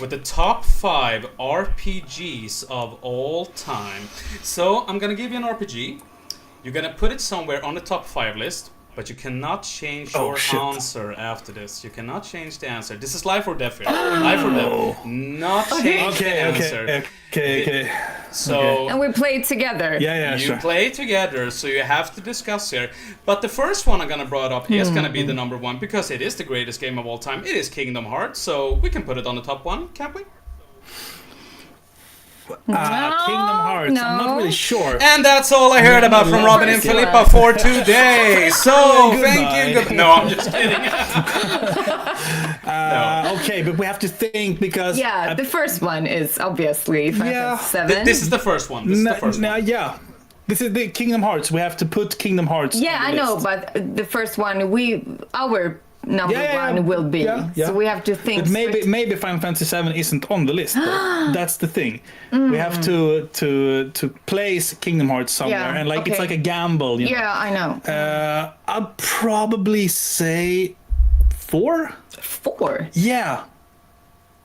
with the top 5 RPGs of all time. So I'm gonna give you an RPG. You're gonna put it somewhere on the top 5 list, but you cannot change Oh, your shit. answer after this. You cannot change the answer. This is life or death here. Life or death. Not change the answer. Okay. So And we played together. Yeah, you sure. play together, so you have to discuss here. But the first one I'm gonna bring up is gonna be the number 1 because it is the greatest game of all time. It is Kingdom Hearts, so we can put it on the top 1, can't we? Kingdom Hearts. I'm not no. really sure. And that's all I heard about from Robin and First Filippa one. for today. So thank you. Goodbye. No, I'm just kidding. Okay, but we have to think because Yeah, the first one is obviously Final Yeah. Fantasy 7. This is the first one. This is the first one. yeah. This is the Kingdom Hearts. We have to put Kingdom Hearts. Yeah, on I the know, list. but the first one, our number Yeah, one will be. yeah. So we have to think. But maybe Final Fantasy 7 isn't on the list. though. That's the thing. We have to place Kingdom Hearts somewhere, Yeah, and like it's okay. like a gamble. You know? Yeah, I know. I'd probably say 4. 4. Yeah,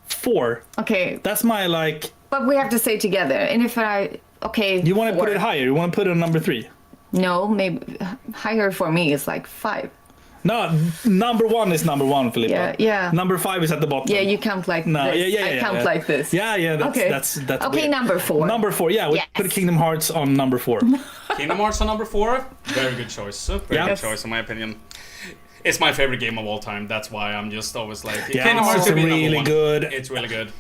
4. Okay, That's my like. but we have to say together. And if You want to put 4. it higher? You want to put it on number 3? No, maybe higher for me is like 5. No, number 1 is number 1, Filippa. Yeah. Number 5 is at the bottom. Yeah, you count like No, this. yeah. I count yeah. like this. Yeah. That's Okay, weird. number 4. Number 4. Yeah, we Yes. put Kingdom Hearts on number 4. Kingdom Hearts on number 4. Very good choice. Very Yeah. good choice, in my opinion. It's my favorite game of all time. That's why I'm just always like, Yeah, Kingdom Hearts it's should be number really 1. good. It's really good.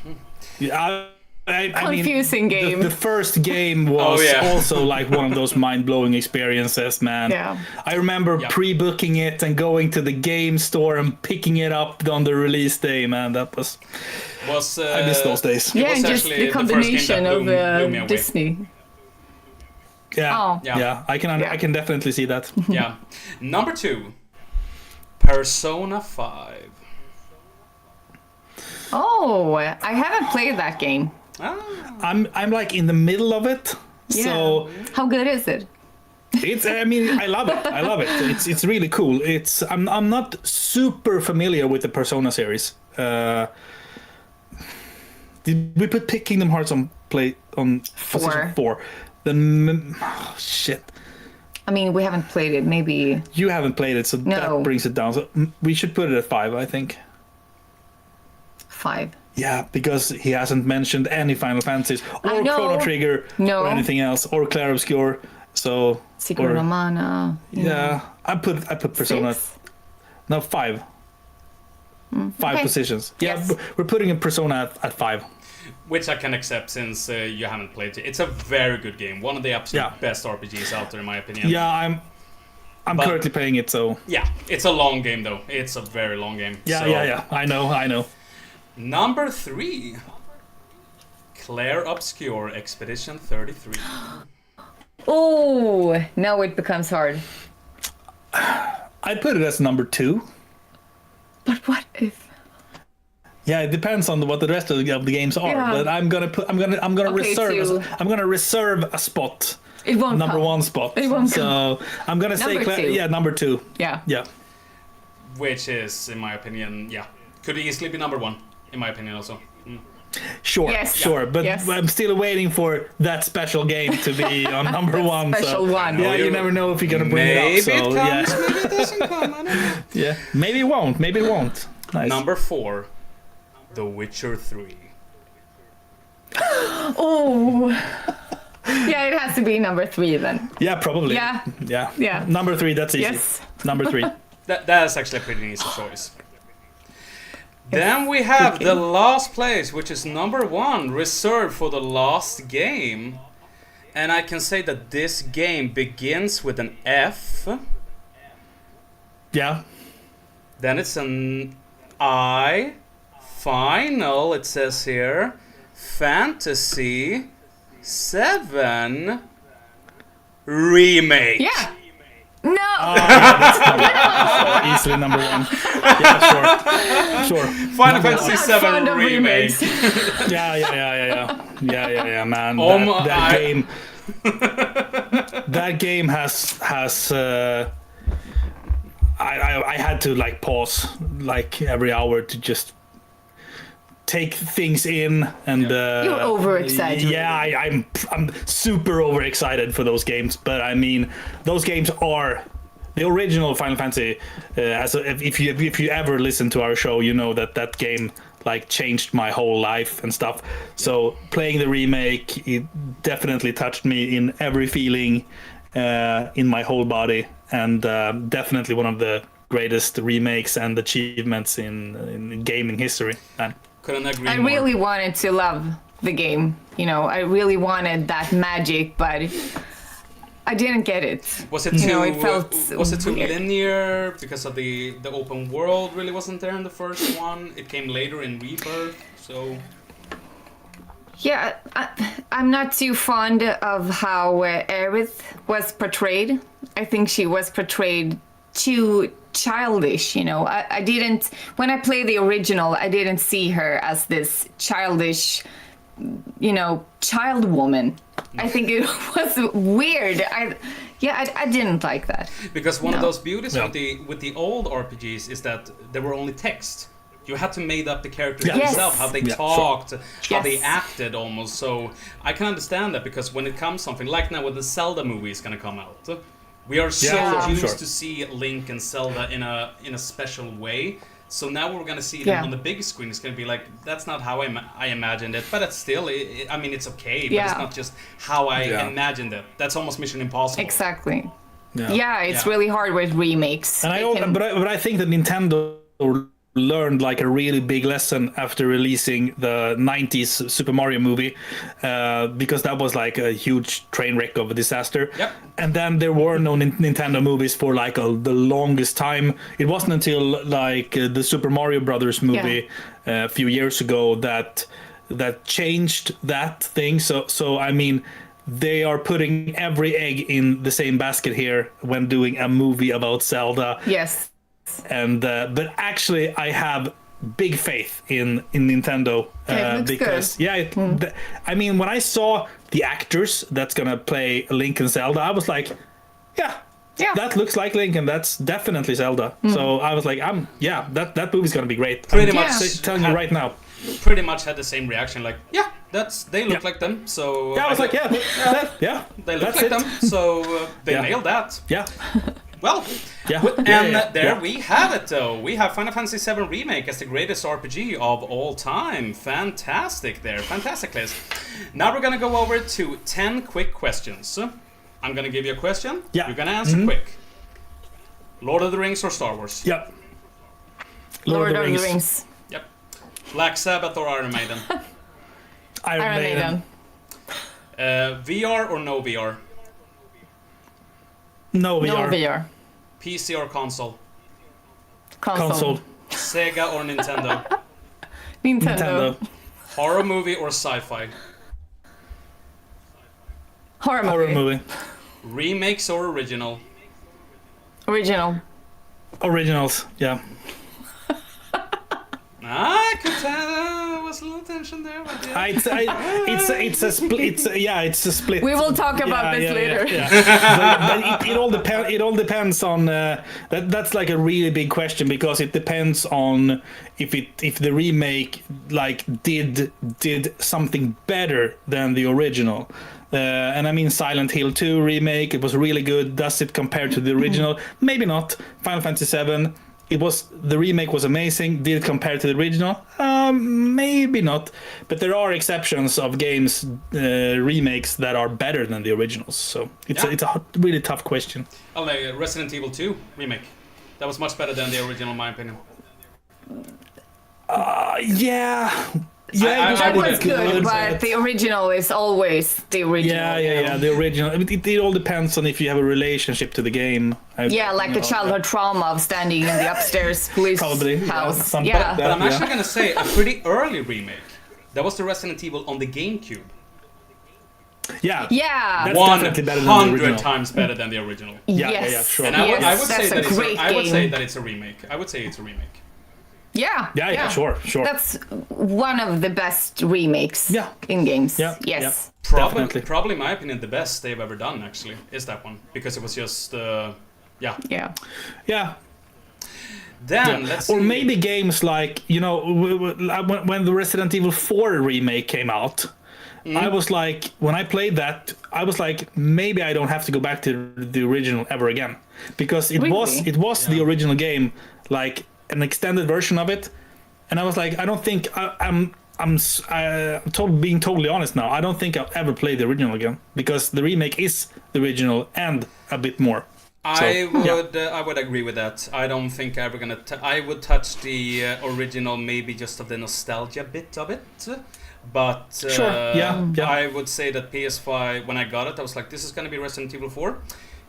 Yeah, I mean, Confusing game. The first game was Oh, yeah. also like one of those mind-blowing experiences, man. Yeah. I remember Yeah. pre-booking it and going to the game store and picking it up on the release day, man. That was I miss those days. Yeah, was and just actually the the first game combination that of blew me away. Disney. Yeah, Oh. Yeah. I can definitely see that. Yeah. Number 2. Persona 5. Oh, I haven't played that game. Ah. I'm like in the middle of it, Yeah. so How good is it? it's. I mean, I love it. It's really cool. I'm not super familiar with the Persona series. Did we put Kingdom Hearts on 4. position 4? Shit. I mean, we haven't played it. Maybe You haven't played it, so No. that brings it down. So we should put it at 5, I think. 5. Yeah, because he hasn't mentioned any Final Fantasies I or know. Chrono Trigger No. or anything else or Clair Obscur. So Secret or- of Mana. Yeah, I put Persona. 6? No, 5. 5 okay. positions. Yeah, Yes. we're putting a Persona at 5. Which I can accept since you haven't played it. It's a very good game. One of the absolute Yeah. best RPGs out there, in my opinion. Yeah, I'm But- currently playing it, so Yeah, it's a long game though. It's a very long game. yeah, So, yeah. I know. Number 3. Clair Obscur Expedition 33. Oh, now it becomes hard. I'd put it as number 2. But what if? Yeah, it depends on what the rest of the games are. Yeah. But I'm gonna Okay, reserve a spot. It won't Number come. 1 spot. It won't so I'm gonna say Number 2. yeah, number 2. Yeah. Yeah. Which is, in my opinion, yeah, could easily be number 1, in my opinion also. Sure, Yes. sure, but Yes. I'm still waiting for that special game to be on number 1. Special so, one. Yeah, you never know if you're gonna bring Maybe it up. So it comes, yeah, maybe it doesn't come. I don't know. yeah, maybe it won't. Maybe it won't. Nice. Number 4, The Witcher 3. Oh. Yeah, it has to be number 3 then. Yeah, probably. Yeah. Yeah. Number 3. That's easy. Yes. Number 3. That's actually a pretty easy choice. Then we have Good the game. last place, which is number 1, reserved for the last game. And I can say that this game begins with an F. Yeah. Then it's an I. Final, it says here. Fantasy 7 Remake. Yeah. No. Easily number 1. Yeah, sure. Final Number Fantasy Not 7 fond of Remake. remakes. Yeah, man. Oh that my- game. That game has. I had to like pause like every hour to just take things in and You're over-exaggerating. yeah, I'm super overexcited for those games, but I mean those games are the original Final Fantasy. If you ever listen to our show, you know that game like changed my whole life and stuff. So playing the remake, it definitely touched me in every feeling in my whole body, and definitely one of the greatest remakes and achievements in gaming history. And Couldn't agree I more. really wanted to love the game. You know, I really wanted that magic, but I didn't get it. Was it You too? know, it felt was it too weird. linear because of the open world? Really wasn't there in the first one. It came later in Rebirth. So Yeah, I'm not too fond of how Aerith was portrayed. I think she was portrayed too childish, you know. I didn't, when I played the original, I didn't see her as this childish, you know, child woman. I think it was weird. I didn't like that. because one of No. those beauties Yeah. with the old RPGs is that there were only text. You had to make up the characters Yeah. yourself, Yes. how they Yeah, talked, how they Yes. acted almost. So I can understand that because when it comes something like now when the Zelda movie is gonna come out, we are so Yeah, used sure. to see Link and Zelda in a special way. So now we're gonna see them Yeah. on the big screen. It's gonna be like that's not how I imagined it, but it's still. I mean, it's okay, but Yeah. it's not just how I Yeah. imagined it. That's almost Mission Impossible. Exactly. yeah. Yeah, it's Yeah. really hard with remakes. And They can- but I think that Nintendo learned like a really big lesson after releasing the 90s Super Mario movie, because that was like a huge train wreck of a disaster. Yep. And then there were no Nintendo movies for like the longest time. It wasn't until like the Super Mario Brothers movie a few years ago that changed that thing. So I mean, they are putting every egg in the same basket here when doing a movie about Zelda. Yes. And but actually I have big faith in Nintendo, it looks because good. I mean when I saw the actors that's gonna play Link and Zelda, I was like, yeah, that looks like Link and that's definitely Zelda. So I was like, that movie's gonna be great. Pretty I'm much. telling you right now. pretty much had the same reaction. Like, yeah, they look like them. So Yeah, I was like, yeah, they look that's like it. them. So they Yeah. nailed that. Yeah. Well, Yeah. and there yeah. we have it, though. We have Final Fantasy VII Remake as the greatest RPG of all time. Fantastic there. Fantastic list. Now we're going to go over to 10 quick questions. I'm going to give you a question. Yeah. You're going to answer quick. Lord of the Rings or Star Wars? Yep. Lord of the Rings. Yep. Black Sabbath or Iron Maiden? Iron Maiden. VR or no VR? No No VR. VR. PC or console? Console. Sega or Nintendo? Nintendo. Horror movie or sci-fi? Horror movie. Horror movie. Remakes or original? Original. Originals. Yeah. I could tell there was a little tension there. But yeah. It's a split. It's a split. We will talk about this later. But it all depends on that's like a really big question, because it depends on if the remake like did something better than the original. And I mean, Silent Hill 2 remake, it was really good. Does it compare to the original? Maybe not. Final Fantasy VII, the remake was amazing. Did it compare to the original? Maybe not. But there are exceptions of games remakes that are better than the originals. So it's a really tough question. Oh, like Resident Evil 2 remake. That was much better than the original, in my opinion. Yeah. That was good, good, but the original is always the original. Yeah. The original. I mean, it all depends on if you have a relationship to the game. Yeah, like the childhood trauma of standing in the upstairs police Probably, house. something Yeah. like But I'm Yeah. actually going to say a pretty early remake. That was the Resident Evil on the GameCube. Yeah. Yeah. That's definitely better than the 100 original. times better than the original. Yes. sure. And I would Yes, say that's that a great I would game. say that it's a remake. I would say it's a remake. Yeah. Sure. That's one of the best remakes Yeah. in games. Yeah, Yes. Definitely. Probably, in my opinion, the best they've ever done, actually, is that one. Because it was just, Yeah. Yeah. Then, let's see. Or maybe games like, when the Resident Evil 4 remake came out, I was like, when I played that, I was like, maybe I don't have to go back to the original ever again, because it was the original game, like an extended version of it, and I was like, I don't think I'm being totally honest now. I don't think I'll ever play the original again, because the remake is the original and a bit more. I would agree with that. I don't think I'm ever gonna. I would touch the original, maybe just of the nostalgia bit of it. But Sure. Yeah. I would say that PS5, when I got it, I was like, this is gonna be Resident Evil 4.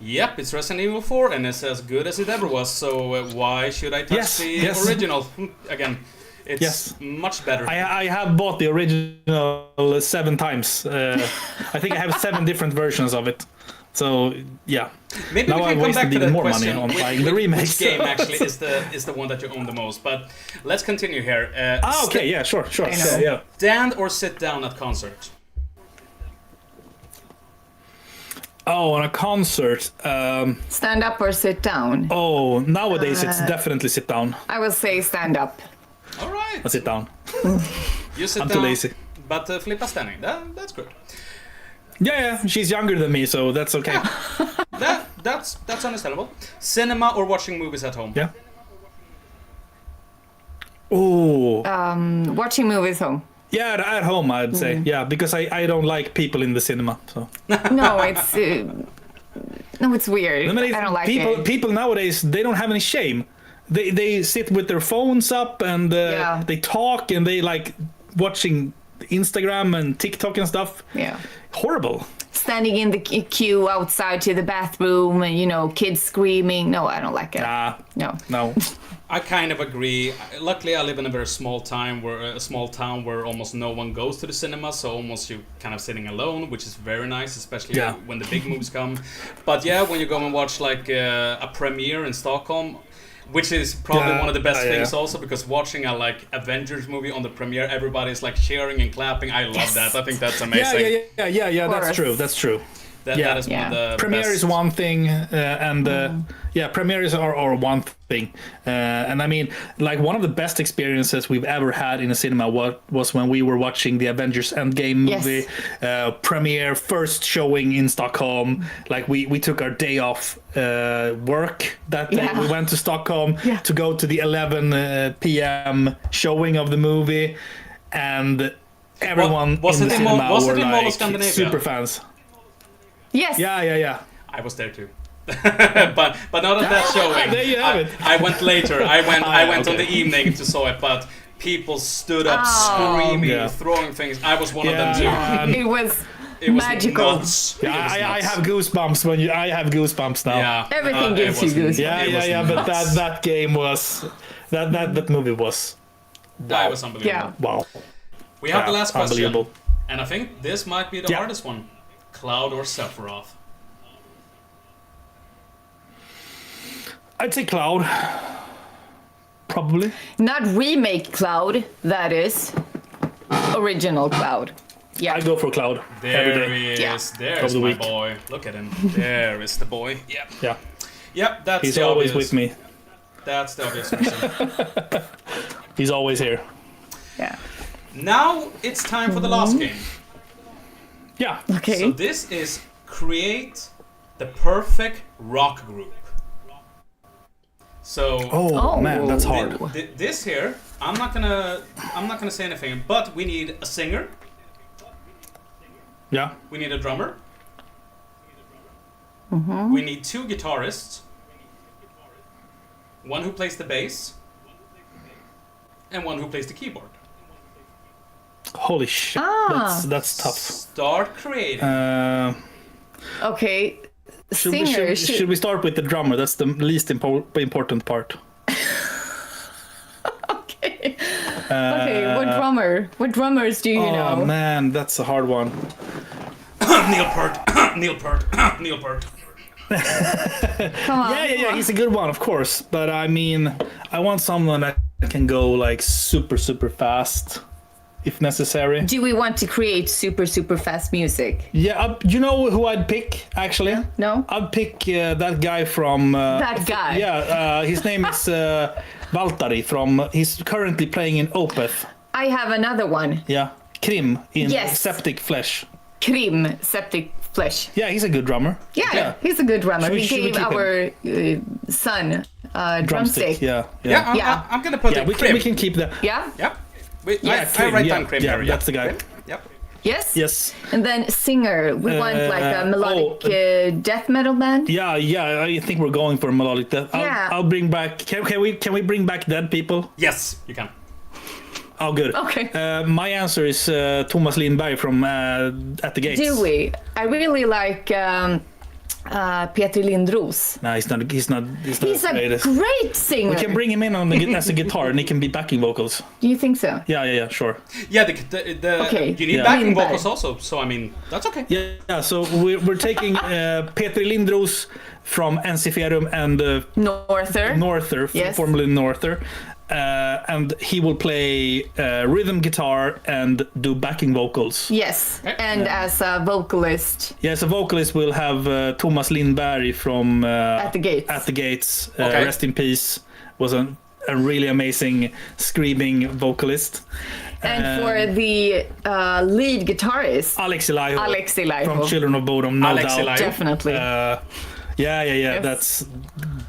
Yep, it's Resident Evil 4, and it's as good as it ever was. So why should I touch the original again? It's much better. I have bought the original 7 times. I think I have 7 different versions of it. So yeah. Maybe now we I can come wasted back to even that more question. money on buying the remakes. Which game actually is the one that you own the most? But let's continue here. Okay, yeah, sure. Yeah. Stand or sit down at concert? Oh, on a concert. Stand up or sit down? Oh, nowadays it's definitely sit down. I will say stand up. All right. I sit down. You sit I'm down. too lazy. But Flippa standing. That's good. Yeah, she's younger than me, so that's okay. That's understandable. Cinema or watching movies at home? Yeah. Oh. Watching movies home. Yeah, at home I'd say. Yeah, because I don't like people in the cinema. So. No, it's weird. I don't like it. People nowadays, they don't have any shame. They sit with their phones up and they talk and they like watching Instagram and TikTok and stuff. Yeah. Horrible. Standing in the queue outside to the bathroom and, kids screaming. No, I don't like it. No. I kind of agree. Luckily, I live in a very small town where almost no one goes to the cinema, so almost you kind of sitting alone, which is very nice, especially when the big movies come. But yeah, when you go and watch like a premiere in Stockholm, which is probably one of the best things also, because watching a like Avengers movie on the premiere, everybody's like cheering and clapping. I love that. I think that's amazing. Yeah. That's true. That is one of the Premiere best. is one thing, and premieres are one thing, and I mean, like one of the best experiences we've ever had in a cinema was when we were watching the Avengers Endgame movie premiere, first showing in Stockholm. Like we took our day off work that day. We went to Stockholm to go to the 11 p.m. showing of the movie, and everyone Was in it the in cinema was it were in Mall of like Scandinavia? super fans. Yes. Yeah. I was there too. but not at that showing. There you have it. I went later. I went on okay. the evening to saw it, but people stood up screaming, throwing things. I was one of them too. It was It was magical. nuts. Yeah, It was I nuts. have goosebumps when I have goosebumps now. Yeah, Everything gives it was- you goosebumps. Yeah, it was but nuts. that game was that movie was That was unbelievable. Yeah. wow. We have the last question, Unbelievable. and I think this might be the hardest one: Cloud or Sephiroth? I'd say Cloud. Probably. Not remake Cloud, that is. Original Cloud. Yeah. I go for Cloud every There day. he is. Yeah. There's Of the my week. boy. Look at him. There is the boy. Yep. Yeah. Yep. That's He's the always obvious. with me. That's the obvious reason. He's always here. Yeah. Now it's time for the last game. Yeah. Okay. So this is create the perfect rock group. So Oh, man, that's hard. This here, I'm not gonna say anything, but we need a singer, Yeah. we need a drummer, Mm-hmm. we need 2 guitarists, one who plays the bass, and one who plays the keyboard. Holy shit. That's tough. Start creating. Okay. Should Singer. we start with the drummer? That's the least important part. Okay. Okay. What drummers do you know? Oh man, that's a hard one. Neil Peart. Neil Peart. Neil Peart. Come on. Yeah, he's a good one, of course. But I mean, I want someone that can go like super fast, if necessary. Do we want to create super fast music? Yeah, you know who I'd pick actually? No? I'd pick that guy from. That guy. Yeah, his name is Valtteri from. He's currently playing in Opeth. I have another one. Yeah, Krim in Yes. Septic Flesh. Krim, Septic Flesh. Yeah, he's a good drummer. Yeah, he's a good drummer. Should we- He should we gave keep our son a drumstick. Yeah. Yeah, I'm gonna put it. We can keep that. Yeah? Yep. Wait, Yes. I write yeah, down Krim yeah, here. that's the guy. Krim? Yep. Yes? Yes. And then singer. We want like a melodic death metal band. Yeah. I think we're going for melodic death. Yeah. I'll bring back. Can we bring back dead people? Yes, you can. Oh, good. Okay. My answer is Thomas Lindberg from At the Gates. Do we? I really like Peter Lindros. No, he's not. He's He's the a greatest. great singer. We can bring him in as a guitar, and he can be backing vocals. Do you think so? Yeah, sure. Yeah, the Okay. you need Yeah. backing Lindberg. vocals also, so I mean that's okay. Yeah. So we're taking Peter Lindros from Ensiferum and Norther. Yes. formerly Norther. And he will play rhythm guitar and do backing vocals. Yes. And as a vocalist Yes, a vocalist will have Thomas Lindberg from at the Gates. At the Gates. Okay. Rest in peace. Was a really amazing screaming vocalist. And for the lead guitarist, Alex Eliho. From Children of Bodom, no Alex doubt. Eliho. Definitely. Yeah. That's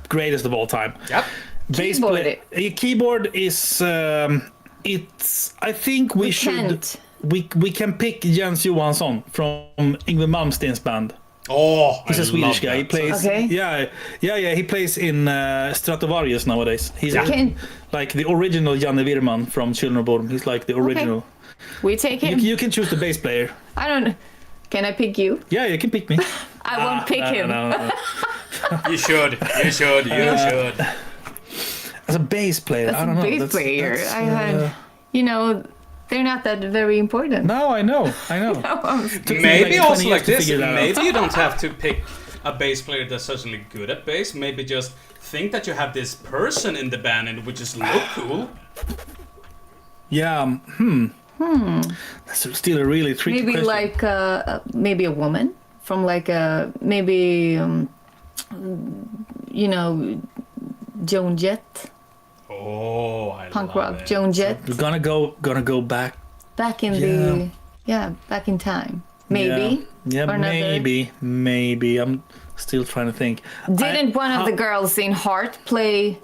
greatest of all time. Yep. Bass Keyboard. keyboard is it's. I think we should. can't. We can pick Jens Johansson from Yngwie Malmsteen's band. Oh, He's a Swedish guy. He That. plays. Okay. Yeah. He plays in Stratovarius nowadays. He's Can like the original Janne Wirman from Children of Bodom. He's like the original. we take him? You can choose the bass player. I don't. Can I pick you? Yeah, you can pick me. I won't pick him. No. You should. You should. As a bass player, As I a don't know. bass player, I had. They're not that very important. No, I know. Took me Maybe like 20 also years like to this. figure that out. Maybe you don't have to pick a bass player that's certainly good at bass. Maybe just think that you have this person in the band and would just look cool. Yeah. That's still a really tricky Maybe question. like maybe a woman from like a maybe you know, Joan Jett, Oh, I punk love rock it. Joan Jett, We're gonna go back. back in back in time, maybe. Yeah, Or another. maybe. I'm still trying to think. Didn't one of the girls in Heart play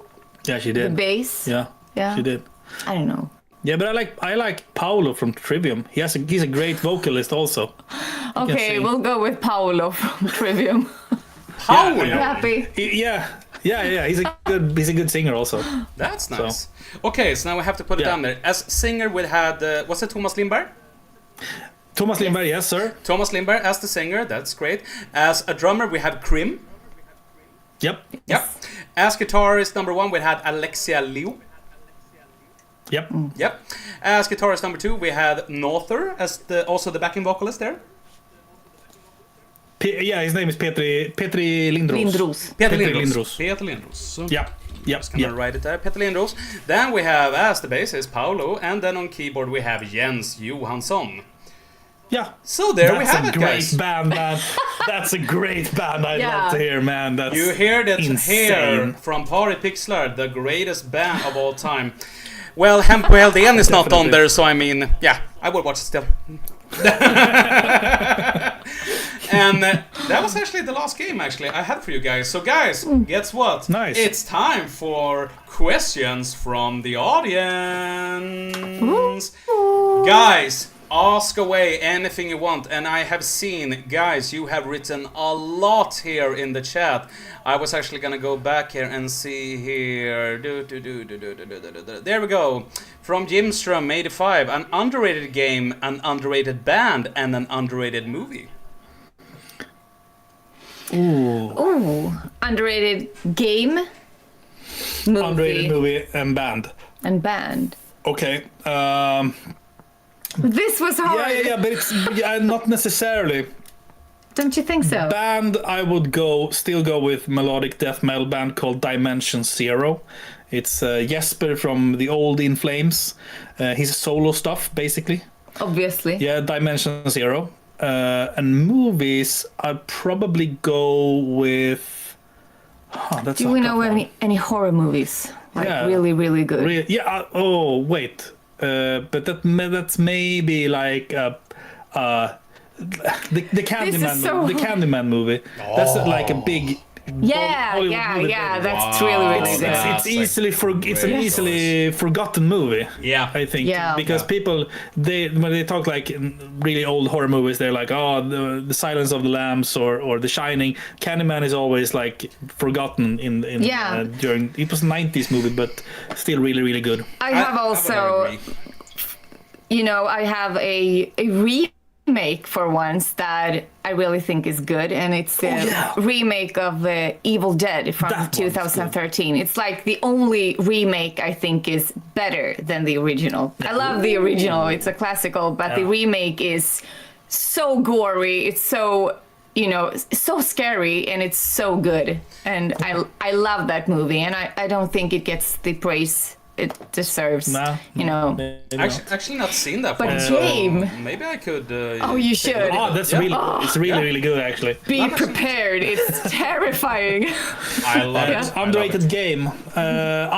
Yeah, she the did. bass? Yeah, she did. I don't know. Yeah, but I like Paolo from Trivium. He's a great vocalist also. Okay, sing. we'll go with Paolo from Trivium. Paolo! Yeah, Happy. Yeah. He's a good singer also. That's nice. Okay, so now we have to put it Yeah. down there. As singer, we had, was it Thomas Lindberg? Thomas Lindberg, yes sir. Thomas Lindberg as the singer, that's great. As a drummer, we have Krim. Yep. Yep. As guitarist number 1, we had Alexia Liu. Yep. Yep. As guitarist number 2, we had Norther as also the backing vocalist there. His name is Petri Lindros. Lindros. Peter Peter Lindros. Lindros. Peter Lindros. So Yeah. just gonna write it there. Peter Lindros. Then we have as the bassist Paolo, and then on keyboard we have Jens Johansson. Yeah. So there we That's have a it, great guys. band, man. That's a great band. I'd Yeah. love to hear, man. That's You heard it insane. here from Party Pixlar, the greatest band of all time. Well, Hemp Heldén is not on there, so I mean, yeah, I will watch it still. And that was actually the last game I had for you guys. So guys, guess what? Nice. It's time for questions from the audience. Guys, ask away anything you want. And I have seen, guys, you have written a lot here in the chat. I was actually gonna go back here and see here. There we go. From Jimstrom 85, an underrated game, an underrated band, and an underrated movie. Ooh, underrated game, movie, Underrated movie and band. and band. Okay. This was hard. Yeah, but it's not necessarily. Don't you think so? Band, I would still go with melodic death metal band called Dimension Zero. It's Jesper from the old In Flames. His solo stuff, basically. Obviously. Yeah, Dimension Zero. And movies, I'd probably go with. That's Do a we tough know one. any horror movies? Like Yeah. really, really good. Oh wait, but that's maybe like the Candyman so the Candyman movie. That's like a big. Yeah, Hollywood yeah, movie. yeah. That's Wow. really, really It's- good. it's- It's it's an great easily forgotten movie. Yeah. I think Yeah. because people when they talk like really old horror movies, they're like, oh, the Silence of the Lambs or The Shining. Candyman is always like forgotten in Yeah. during it was a 90s movie, but still really really good. I have also, you know, I have a remake for once that I really think is good, and it's a remake of Evil Dead from That one's 2013. It's like the only remake I think is better than the original. I love the original; it's a classical, but the remake is so gory. It's so, you know, so scary, and it's so good. And I love that movie, and I don't think it gets the praise it deserves. Nah, you know. maybe not. Actually not seen that But one. game. So maybe I could. Oh, you take a should. look. Oh, that's Yeah. really it's really really good actually. Be prepared. It's terrifying. I love it. I love Underrated it. game.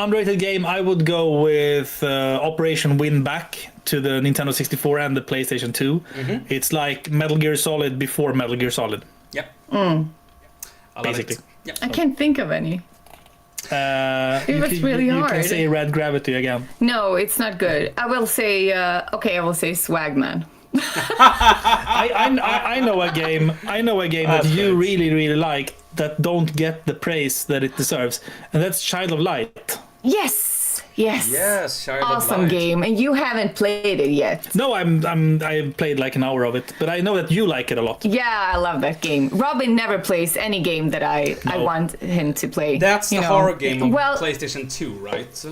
Underrated game. I would go with Operation Win Back to the Nintendo 64 and the PlayStation 2. It's like Metal Gear Solid before Metal Gear Solid. Yep. I love Basically. it. Yeah. I can't think of any. It was really You can hard. say Red Gravity again. No, it's not good. I will say, okay, I will say Swagman. I know a game. I know a game that That's you good. really really like that don't get the praise that it deserves, and that's Child of Light. Yes. Yes. Yes, Child of Awesome Light. game, and you haven't played it yet. No, I played like an hour of it, but I know that you like it a lot. Yeah, I love that game. Robin never plays any game that I want him to play. That's you the know. horror game on Well, PlayStation 2, right?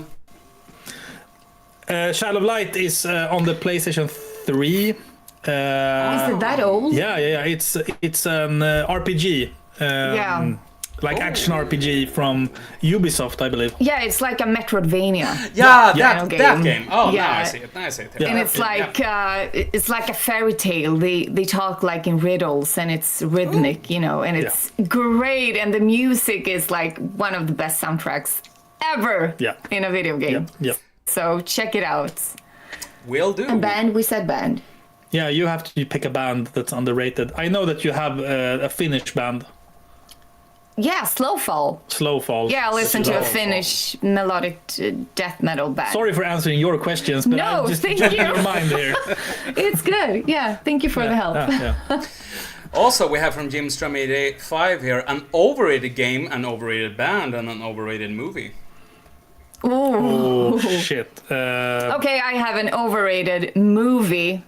Child of Light is on the PlayStation 3. is it that old? Yeah. It's an RPG. Yeah. like action RPG from Ubisoft, I believe. Yeah, it's like a Metroidvania. Yeah, Yeah. that game. Oh, now Yeah. I see it. Now I see it. And it's like it's like a fairy tale. They talk like in riddles, and it's rhythmic, you know, and it's great. And the music is like one of the best soundtracks ever in a video game. Yep. So check it out. Will do. And band, we said band. Yeah, you have to pick a band that's underrated. I know that you have a Finnish band, Yeah, Slowfall. Slowfall. Yeah, I listen to a Slowfall. Finnish melodic death metal band. Sorry for answering your questions, but No, I just thank took you. your mind here. It's good. Yeah, thank you for the help. Yeah. Also, we have from Jim Strum 85 here an overrated game, an overrated band, and an overrated movie. Ooh. Oh shit. Okay, I have an overrated movie.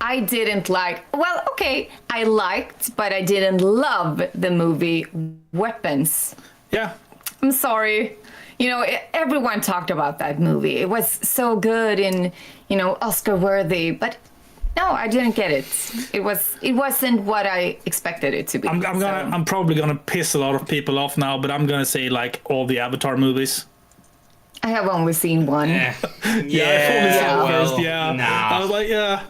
I didn't like. Well, okay, I liked, but I didn't love the movie Weapons. Yeah. I'm sorry. You know, everyone talked about that movie. It was so good and, you know, Oscar worthy, but no, I didn't get it. It wasn't what I expected it to be. I'm probably gonna piss a lot of people off now, but I'm gonna say like all the Avatar movies. I have only seen one. Yeah, I've only seen the first, well, nah. I was like, yeah.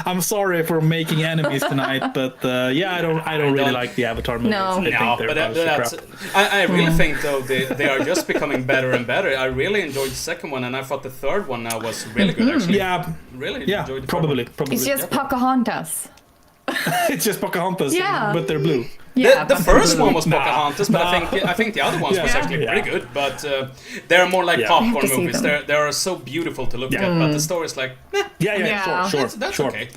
I'm sorry for making enemies tonight, but I don't really like the Avatar movies. No. I think No, they're but a bunch of that's. crap. I really think though they are just becoming better and better. I really enjoyed the second one, and I thought the third one now was really good actually. Yeah, Really enjoyed the probably. It's just Pocahontas. It's just Pocahontas, Yeah. but they're blue. Yeah, The first one was Nah. Pocahontas, but I think the other ones was Yeah. actually Yeah. pretty good. But they're more like Yeah. I have popcorn to see movies. them. They are so beautiful to look Yeah. at, but the story's like, Yeah, Yeah. sure, that's sure. okay.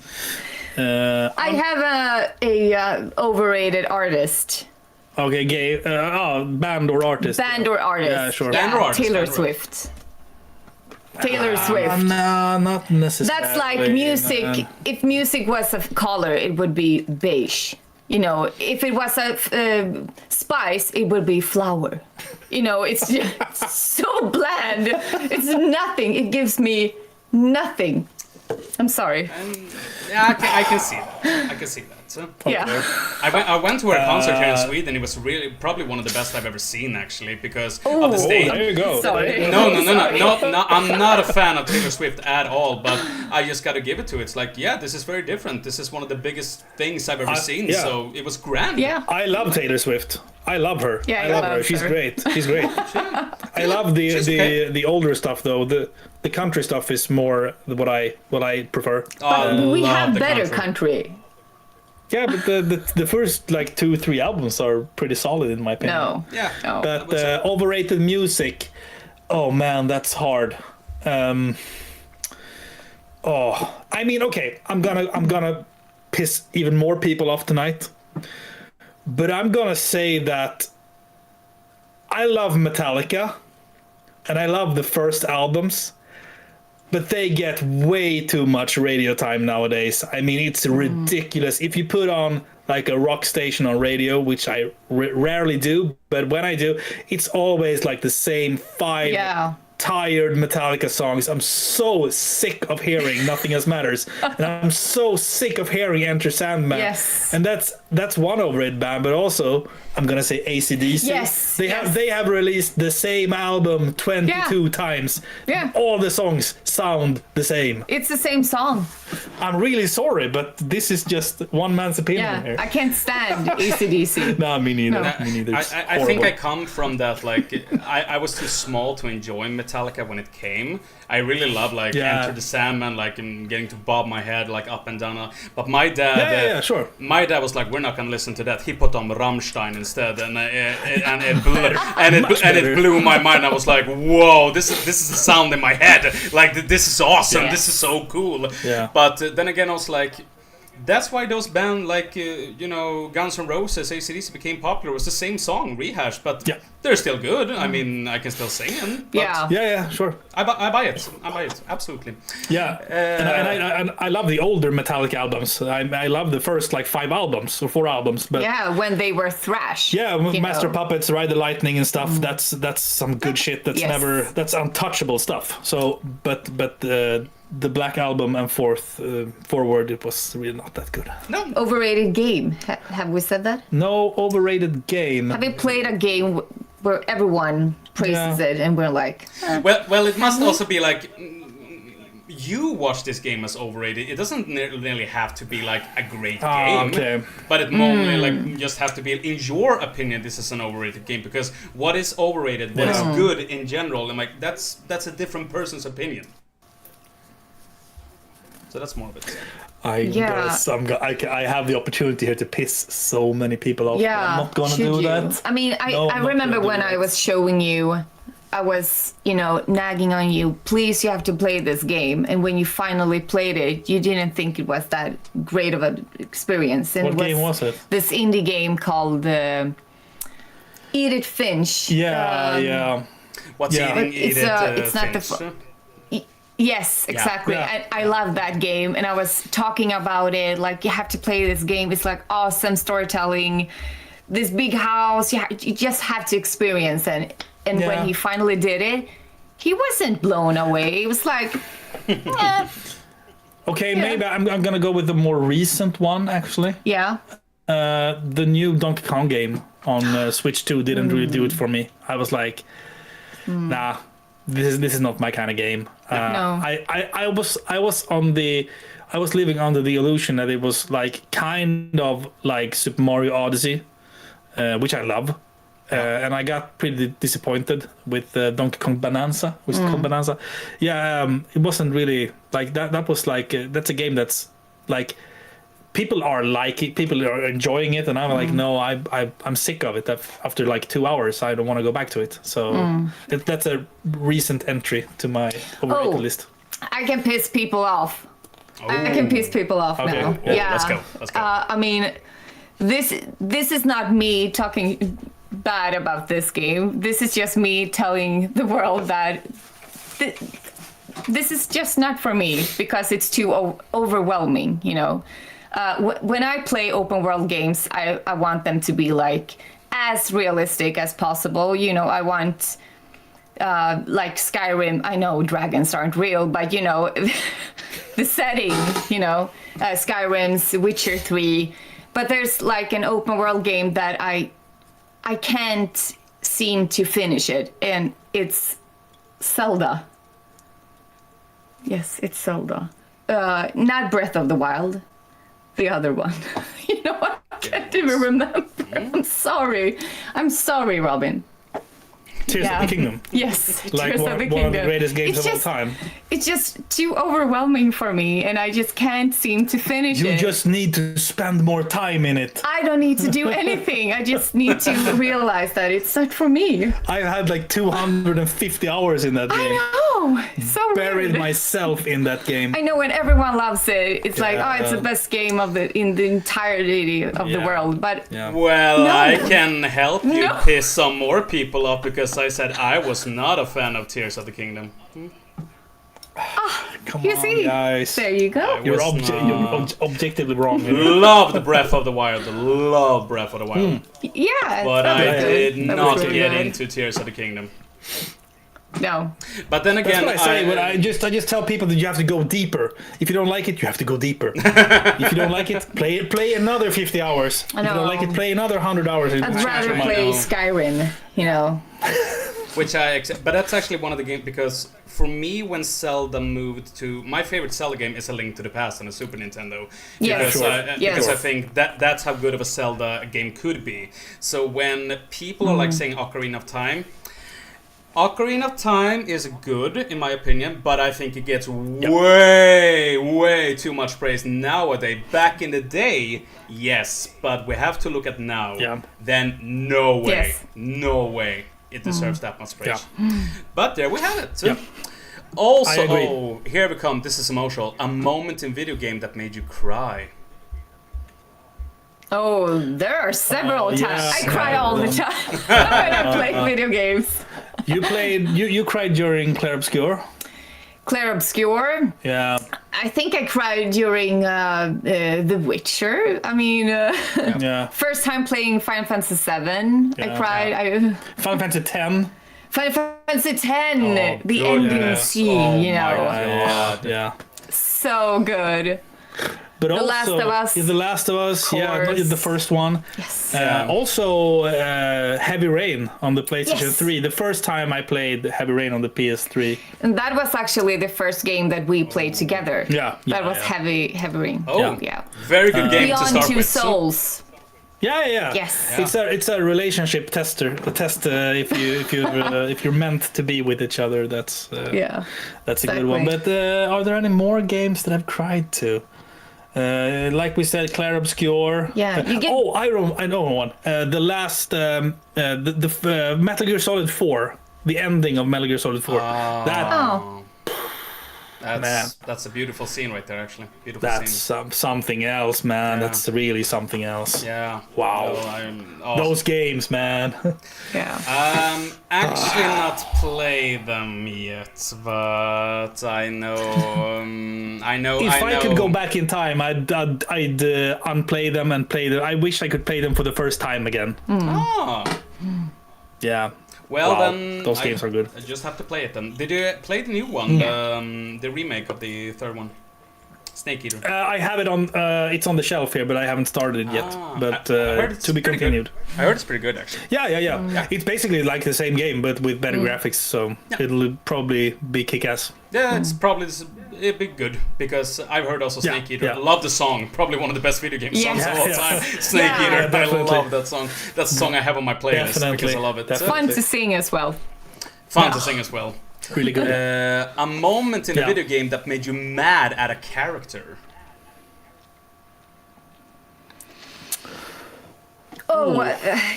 I have a overrated artist. Okay, gay. Band or artist? Band or artist. Yeah, sure. Band or artist, Taylor band or- Swift. Taylor Swift. No, not necessarily. That's like music. If music was a color, it would be beige. You know, if it was a spice, it would be flower. You know, it's just so bland. It's nothing. It gives me nothing. I'm sorry. Yeah, I can see that. I can see that. So. Yeah. I went to her concert here in Sweden. It was really probably one of the best I've ever seen, actually, because of the Oh, stage. There you go. Sorry. No, I'm not a fan of Taylor Swift at all, but I just gotta give it to it. It's like, yeah, this is very different. This is one of the biggest things I've ever seen, yeah. so it was grand. Yeah. I love Taylor Swift. I love her. Yeah, I love I her. love She's her. great. She's great. I love She's okay. the older stuff though. The country stuff is more what I prefer. Oh, We love have the better country. Yeah, but the first like 2-3 albums are pretty solid in my opinion. No. Yeah. No. But overrated music. Oh man, that's hard. I mean, okay, I'm gonna piss even more people off tonight. But I'm gonna say that I love Metallica and I love the first albums, but they get way too much radio time nowadays. I mean, it's ridiculous. If you put on like a rock station on radio, which I rarely do, but when I do, it's always like the same 5 Yeah. tired Metallica songs. I'm so sick of hearing Nothing Else Matters, and I'm so sick of hearing Enter Sandman. Yes. And that's one overrated band, but also I'm gonna say AC/DC. Yes, They have released the same album 22 times. Yeah. All the songs sound the same. It's the same song. I'm really sorry, but this is just one man's opinion Yeah. here. I can't stand AC/DC. No, me neither. No. Me neither. It's I think I horrible. come from that, like, I was too small to enjoy Metallica when it came. I really love, like, Yeah. Enter the Sandman, like, and getting to bob my head, like, up and down. But my dad... Yeah, sure. My dad was like, we're not gonna listen to that. He put on Rammstein instead, and it blew my mind. I was like, whoa, this is the sound in my head. Like, this is awesome. Yes. This is so cool. Yeah. But then again, I was like, that's why those bands like Guns N' Roses, AC/DC became popular. It was the same song rehashed, but Yeah. they're still good. I mean, I can still sing them. But Yeah. Yeah, sure. I buy it. I buy it. Absolutely. Yeah, and I love the older Metallica albums. I love the first like 5 albums or 4 albums. But Yeah, when they were thrash. yeah, you Master know. Puppets, Ride the Lightning and stuff. That's some good shit. Yes. That's untouchable stuff. So, but the Black Album and Forward, it was really not that good. No. Overrated game. Have we said that? No overrated game. Have you played a game where everyone praises it and we're like, Well, it must also be like you watch this game as overrated. It doesn't nearly have to be like a great game, okay. but it normally like just have to be, in your opinion, this is an overrated game. Because what is overrated, what is good in general, and like that's a different person's opinion. So that's more of it. I guess I have the opportunity here to piss so many people off. yeah, I'm not gonna should do you? that. I mean, No, I I'm not remember gonna do when that. I was showing you, I was, nagging on you, please, you have to play this game. And when you finally played it, you didn't think it was that great of an experience. And What game was it? This indie game called Edith Finch. Yeah. What's eating it's not the Finch? Yes, exactly. Yeah. I love that game, and I was talking about it. Like, you have to play this game. It's like awesome storytelling. This big house, you just have to experience it. And when he finally did it, he wasn't blown away. It was like, Okay, maybe I'm gonna go with the more recent one actually. yeah. The new Donkey Kong game on Switch 2 didn't really do it for me. I was like, nah, this is not my kind of game. No. I was living under the illusion that it was like kind of like Super Mario Odyssey, which I love. And I got pretty disappointed with Donkey Kong Bonanza. Was it called Bonanza? Yeah, it wasn't really like that. That was like that's a game that's like people are enjoying it, and I'm like, no, I'm sick of it. After like 2 hours, I don't want to go back to it. So that's a recent entry to my overrated list. I can piss people off. I can piss people off Okay. now. Yeah, let's go. I mean, this is not me talking bad about this game. This is just me telling the world that this is just not for me because it's too overwhelming, when I play open world games, I want them to be like as realistic as possible. I want like Skyrim. I know dragons aren't real, but the setting, Skyrim's Witcher 3. But there's like an open world game that I can't seem to finish it, and it's Zelda. Yes, it's Zelda. Not Breath of the Wild, the other one. I can't even remember. I'm sorry, Robin. Tears of the Kingdom. Yes, Like Tears one of the of Kingdom. the greatest games It's of all just- time. It's just too overwhelming for me, and I just can't seem to finish You it. just need to spend more time in it. I don't need to do anything. I just need to realize that it's not for me. I had like 250 hours in that game. I know. It's so Buried weird. myself in that game. I know when everyone loves it, it's like, Yeah. oh, it's the best game in the entirety of the Yeah. world. But Yeah. Well, No. I can help you No. piss some more people off because I said I was not a fan of Tears of the Kingdom. Come you on, see, guys. there you go. You're, was not. you're objectively wrong. here. Loved Breath of the Wild. Love Breath of the Wild. Yeah, But that I was good. did That was not really get good. into Tears of the Kingdom. No. But then That's again, what I say. But I just tell people that you have to go deeper. If you don't like it, you have to go deeper. If you don't like it, play another 50 hours. If you know. don't like it, play another 100 hours. I'd rather I play know. Skyrim, which I accept. But that's actually one of the games because for me, when Zelda moved to my favorite Zelda game is A Link to the Past on the Super Nintendo. Yes. Because, Sure. Yes. because I think that's how good of a Zelda game could be. So when people are like saying Ocarina of Time. Ocarina of Time is good, in my opinion, but I think it gets way too much praise nowadays. Back in the day, yes, but we have to look at now. Yeah. Then no way, Yes. no way it deserves that much praise. Yeah. But there we have it. Yeah. Also, I agree. here we come. This is emotional. A moment in video game that made you cry. Oh, there are several times. yes. I cry all the time when I play video games. You cried during Claire Obscure. Claire Obscure. Yeah. I think I cried during The Witcher. I mean, Yeah. first time playing Final Fantasy VII, I Yeah. cried. Final Fantasy 10. Final Fantasy X, Oh, the goodness. ending scene, you my know. God. Yeah. So good. But The also, Last of Us, The Last of Us, yeah, course. the first one. Yes. Also, Heavy Rain on the PlayStation Yes. 3. The first time I played Heavy Rain on the PS3. And that was actually the first game that we played together. Yeah, That was yeah. Heavy Rain. Oh, Yeah. very good game to Beyond start Two with. Souls. Yeah. Yes. It's a relationship tester. A test if you're meant to be with each other. That's Yeah. that's a good one. exactly. But are there any more games that I've cried to? Like we said, Clair Obscure. Yeah, you get- I know one. The last the Metal Gear Solid 4. The ending of Metal Gear Solid 4. Oh. That's a beautiful scene right there, actually. Beautiful That's scene. something else, man. Yeah. That's really something else. Yeah. Wow. Those games, man. Yeah. Actually not play them yet, but I know. If I could go back in time, I'd unplay them and play them. I wish I could play them for the first time again. Ah, Yeah. well Wow, then. those games are good. I just have to play it then. Did you play the new one? The remake of the third one? Snake Eater. I have it on. It's on the shelf here, but I haven't started it yet. But I heard it's to be pretty continued. Good. I heard it's pretty good, actually. Yeah. It's basically like the same game, but with better graphics. So it'll probably be kick-ass. Yeah, it's probably it'd be good because I've heard also Yeah, Snake Eater. yeah. Love the song. Probably one of the best video game songs Yeah. of all Yeah. time. Snake Yeah. Eater. Yeah, I definitely. love that song. That's a song I have on my playlist because I Definitely. love it. Definitely. Fun to sing as well. Fun to sing as well. Really good. A moment in a Yeah. video game that made you mad at a character. Oh,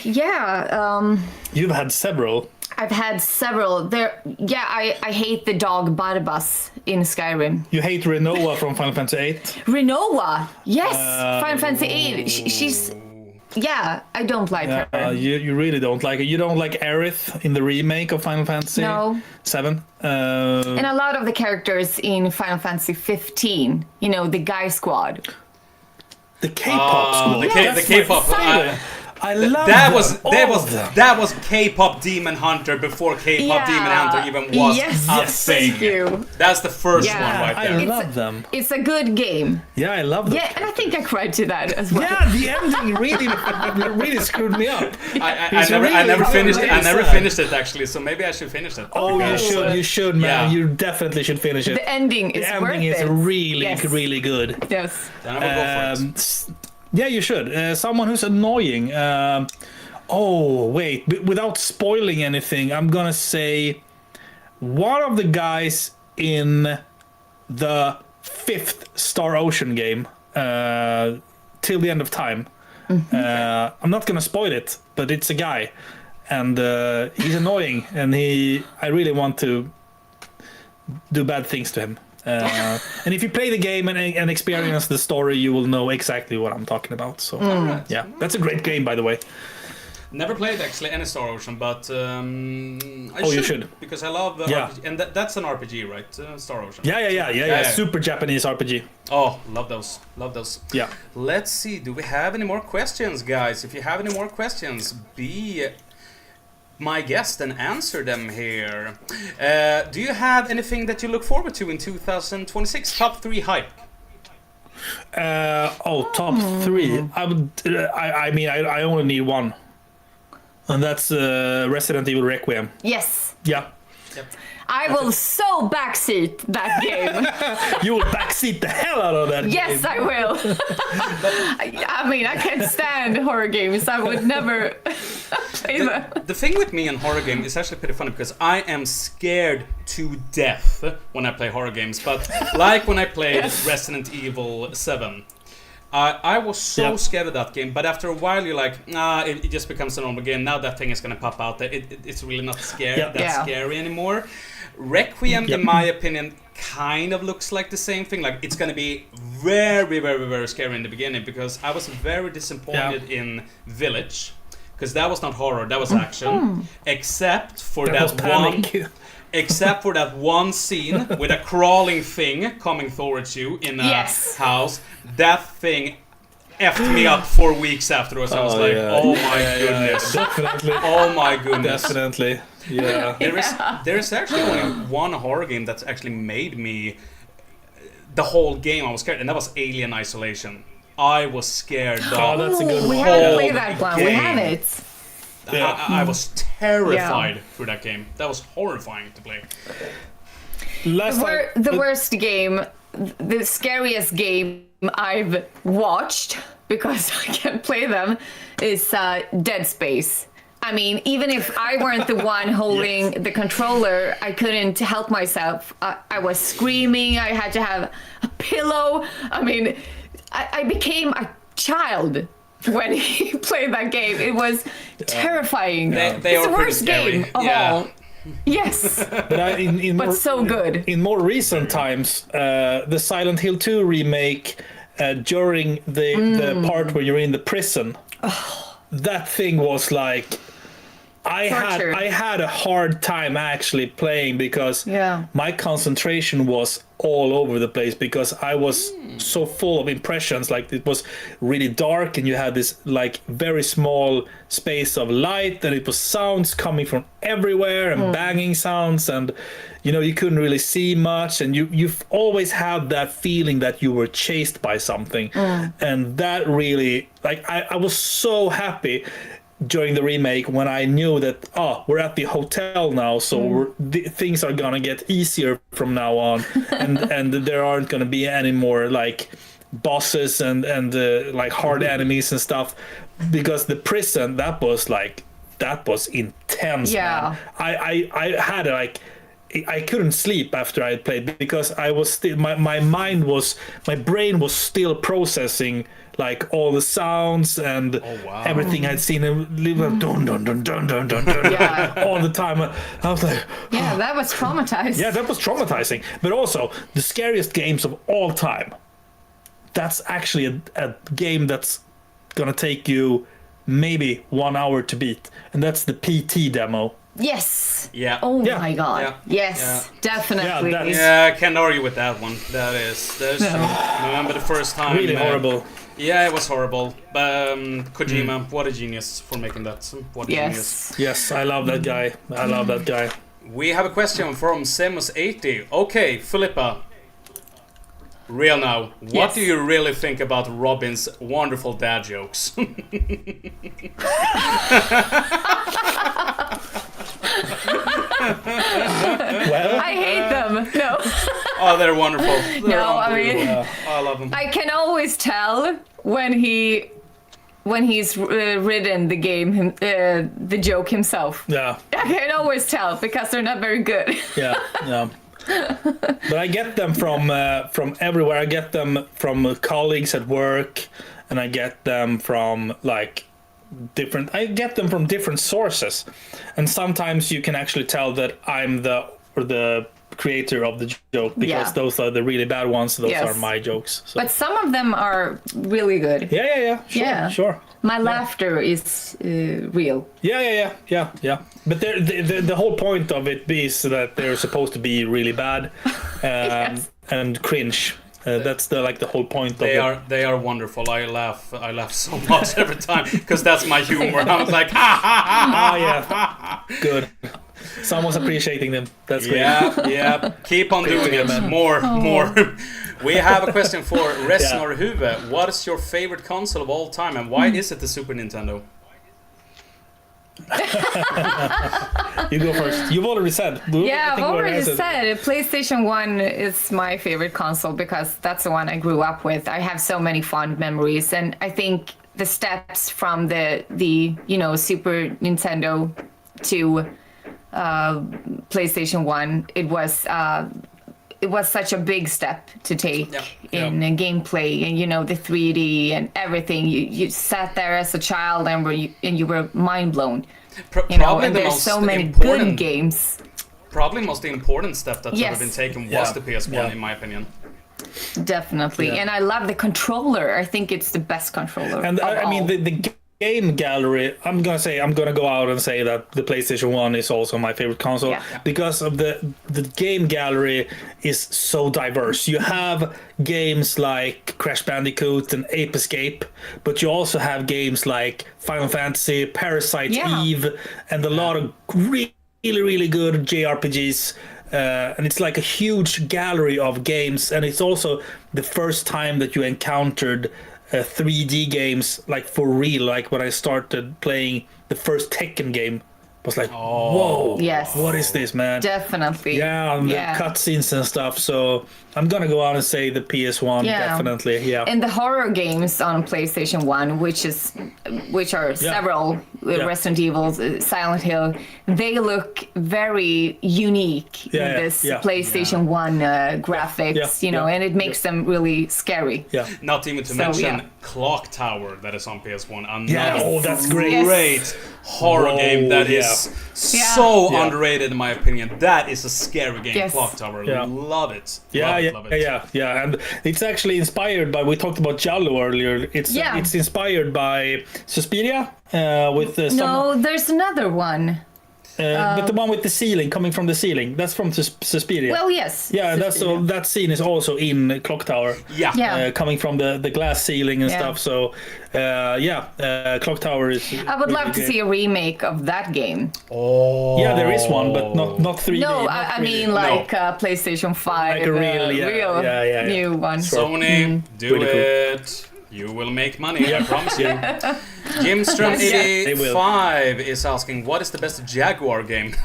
yeah. You've had several. I've had several. Yeah, I hate the dog Barbas in Skyrim. You hate Renoa from Final Fantasy VIII. Rinoa. Yes, Final Fantasy VIII. She's. Yeah, I don't like her. You really don't like it. You don't like Aerith in the remake of Final Fantasy No. VII. And a lot of the characters in Final Fantasy 15, you know, the guy squad. The K-pop squad. The That's my K-pop. favorite. I love That them. All of them. that was K-pop Demon Hunter before K-pop Demon Hunter even was yes, a yes, thing. thank you. That's the first Yeah. one right I there. love them. It's a good game. Yeah, I love them. Yeah, and I think I cried to that as well. Yeah, the ending really screwed me up. I It's never really finished it. I really never sad. finished it actually. So maybe I should finish it. Oh, you should, man. Yeah. You definitely should finish it. The ending is The worth ending is it. really, Yes. really good. Yes. Then I will go for it. Yeah, you should. Someone who's annoying. Without spoiling anything, I'm gonna say one of the guys in the 5th Star Ocean game, Till the End of Time. I'm not gonna spoil it, but it's a guy, and he's annoying, and I really want to do bad things to him. And if you play the game and experience the story, you will know exactly what I'm talking about. So, yeah, that's a great game, by the way. Never played actually any Star Ocean, but You should. because I love the Yeah. RPG, and that's an RPG, right? Star Ocean. Yeah. Super Japanese RPG. Oh, love those. Love those. Yeah. Let's see. Do we have any more questions, guys? If you have any more questions, be my guest and answer them here. Do you have anything that you look forward to in 2026? Top 3 hype. Top 3. I only need one, and that's Resident Evil Requiem. Yes. Yeah. Yep. I will so backseat that game. You will backseat the hell out of that Yes, game. I will. I mean, I can't stand horror games. I would never play them. The thing with me and horror game is actually pretty funny because I am scared to death when I play horror games. But like when I played Resident Evil 7, I was so scared of that game. But after a while, you're like, nah, it just becomes a normal game. Now that thing is gonna pop out. It's really not scary anymore. Requiem, in my opinion, kind of looks like the same thing. Like it's gonna be very, very, very scary in the beginning because I was very disappointed in Village because that was not horror, that was action, except for was that one. panic. Except for that one scene with a crawling thing coming towards you in a house. That thing effed me up 4 weeks afterwards. I was like, yeah. oh my goodness. Definitely. Oh my goodness. Definitely. Yeah. There's actually only one horror game that's actually made me the whole game I was scared, and that was Alien Isolation. I was scared. That's a good We one. haven't played that one. We game. haven't. I was terrified through that game. That was horrifying to play. The worst game, the scariest game I've watched, because I can't play them, is Dead Space. I mean, even if I weren't the one holding the controller, I couldn't help myself. I was screaming. I had to have a pillow. I mean, I became a child when he played that game. It was terrifying. They It's are the pretty worst scary. game of all. Yes, But so good. In more recent times, the Silent Hill 2 remake, during the part where you're in the prison, that thing was like... I had a hard time actually playing because my concentration was all over the place because I was so full of impressions. Like, it was really dark and you had this like very small space of light, and it was sounds coming from everywhere and banging sounds, and you couldn't really see much, and you've always had that feeling that you were chased by something, and that really, like, I was so happy during the remake when I knew that we're at the hotel now, so things are gonna get easier from now on, and there aren't gonna be any more like bosses and like hard enemies and stuff, because the prison, that was intense. Man. I had like, I couldn't sleep after I had played because I was still, my brain was still processing like all the sounds and everything I'd seen, dun dun dun dun dun dun dun all the time. I was like, that was traumatizing. Yeah, that was traumatizing. But also, the scariest games of all time. That's actually a game that's gonna take you maybe 1 hour to beat, and that's the PT demo. Yes. Yeah. Oh my god. Yeah. Yes, definitely. Yeah, I can't argue with that one. That's true. I remember the first time. Really horrible. Yeah, it was horrible. But Kojima, what a genius for making that. What a genius. Yes, I love that guy. I love that guy. We have a question from Semus80. Okay, Philippa. Real now. What do you really think about Robin's wonderful dad jokes? Well, I hate them. No. Oh, they're wonderful. They're I mean, I love them. I can always tell when he's written the game, the joke himself. Yeah. I can always tell because they're not very good. Yeah. But I get them from everywhere. I get them from colleagues at work, and I get them from like I get them from different sources, and sometimes you can actually tell that I'm the creator of the joke because those are the really bad ones. Those are my jokes. So. But some of them are really good. Sure. My laughter is real. Yeah. But the whole point of it is that they're supposed to be really bad and cringe. That's the whole point of it. They are wonderful. I laugh so much every time because that's my humor. I was like, ha ha ha. Yeah. Good. Someone's appreciating them. That's great. Yeah. Keep on doing it. More. We have a question for Resnor Huve. What is your favorite console of all time, and why is it the Super Nintendo? You go first. You've already said. I've already said PlayStation 1 is my favorite console because that's the one I grew up with. I have so many fond memories, and I think the steps from the Super Nintendo to PlayStation 1, it was such a big step to take in gameplay and the 3D and everything. You sat there as a child and you were mind blown. And there's so many good games. Probably the most important step that's ever been taken was the PS1, in my opinion. Definitely, and I love the controller. I think it's the best controller. And I mean, the game gallery, I'm gonna go out and say that the PlayStation 1 is also my favorite console because of the game gallery is so diverse. You have games like Crash Bandicoot and Ape Escape, but you also have games like Final Fantasy, Parasite Eve, and a lot of really, really good JRPGs. And it's like a huge gallery of games, and it's also the first time that you encountered 3D games like for real. Like when I started playing the first Tekken game, was like, whoa, yes, what is this, man? Definitely. Yeah, and the cutscenes and stuff. So I'm gonna go out and say the PS1, definitely. Yeah. And the horror games on PlayStation 1, which are several Resident Evil, Silent Hill, they look very unique in this PlayStation 1 graphics, you know, and it makes them really scary. Yeah. Not even to mention Clock Tower that is on PS1. Oh, that's great. Great horror game that is so underrated in my opinion. That is a scary game, Clock Tower. Love it. Love it. Yeah. And it's actually inspired by, we talked about Giallo earlier. It's inspired by Suspiria with No, there's another one. But the one with the ceiling, coming from the ceiling, that's from Suspiria. Well, yes. Yeah, that scene is also in Clock Tower. Coming from the glass ceiling and stuff. So, Clock Tower is. I would love to see a remake of that game. Oh. Yeah, there is one, but not 3D. No, I mean like PlayStation 5. Like a real new one. Sony, do really it. Cool. You will make money, I promise you. Jimstrom85 is asking, what is the best Jaguar game?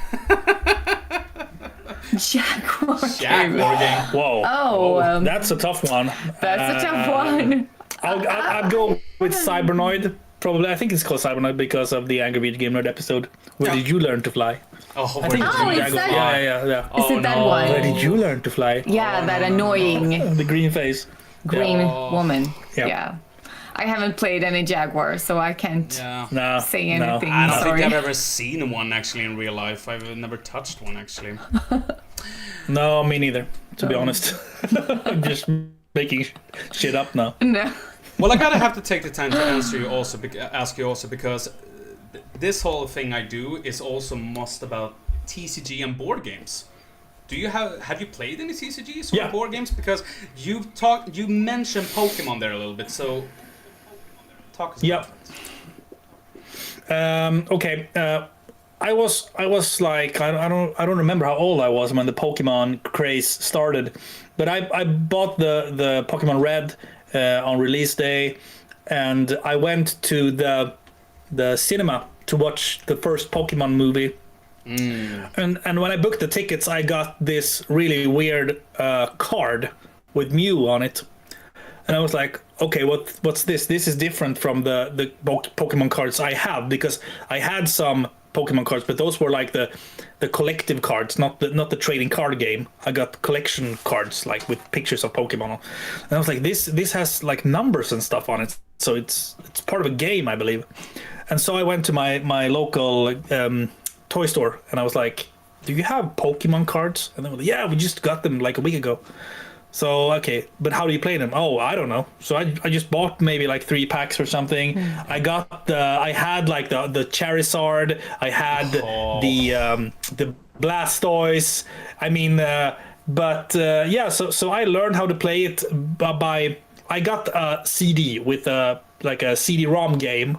Jaguar game. Whoa. Oh. That's a tough one. That's a tough one. I'll go with Cybernoid. Probably. I think it's called Cybernoid because of the Angry Video Game Nerd episode. Where did you learn to fly? Where did you learn to fly? Yeah. Is it that one? Where did you learn to fly? Yeah, that annoying. The green face. Green woman. Yeah. I haven't played any Jaguar, so I can't say anything. I don't think I've ever seen one actually in real life. I've never touched one actually. No, me neither, to be honest. I'm just making shit up now. No. Well, I gotta have to take the time to ask you also because this whole thing I do is also most about TCG and board games. Do you have you played any TCGs or board games? Because you mentioned Pokemon there a little bit, so talk about it. Okay. I was like I don't remember how old I was when the Pokemon craze started, but I bought the Pokemon Red on release day, and I went to the cinema to watch the first Pokemon movie. And when I booked the tickets, I got this really weird card with Mew on it, and I was like, okay, what's this? This is different from the Pokemon cards I have, because I had some Pokemon cards, but those were like the collective cards, not the trading card game. I got collection cards like with pictures of Pokemon, and I was like, this has like numbers and stuff on it, so it's part of a game, I believe. And so I went to my local toy store, and I was like, do you have Pokemon cards? And they were like, yeah, we just got them like a week ago. So, okay, but how do you play them? Oh, I don't know. So I just bought maybe like 3 packs or something. I had like the Charizard. I had the Blastoise. I mean, so I learned how to play it I got a CD with like a CD-ROM game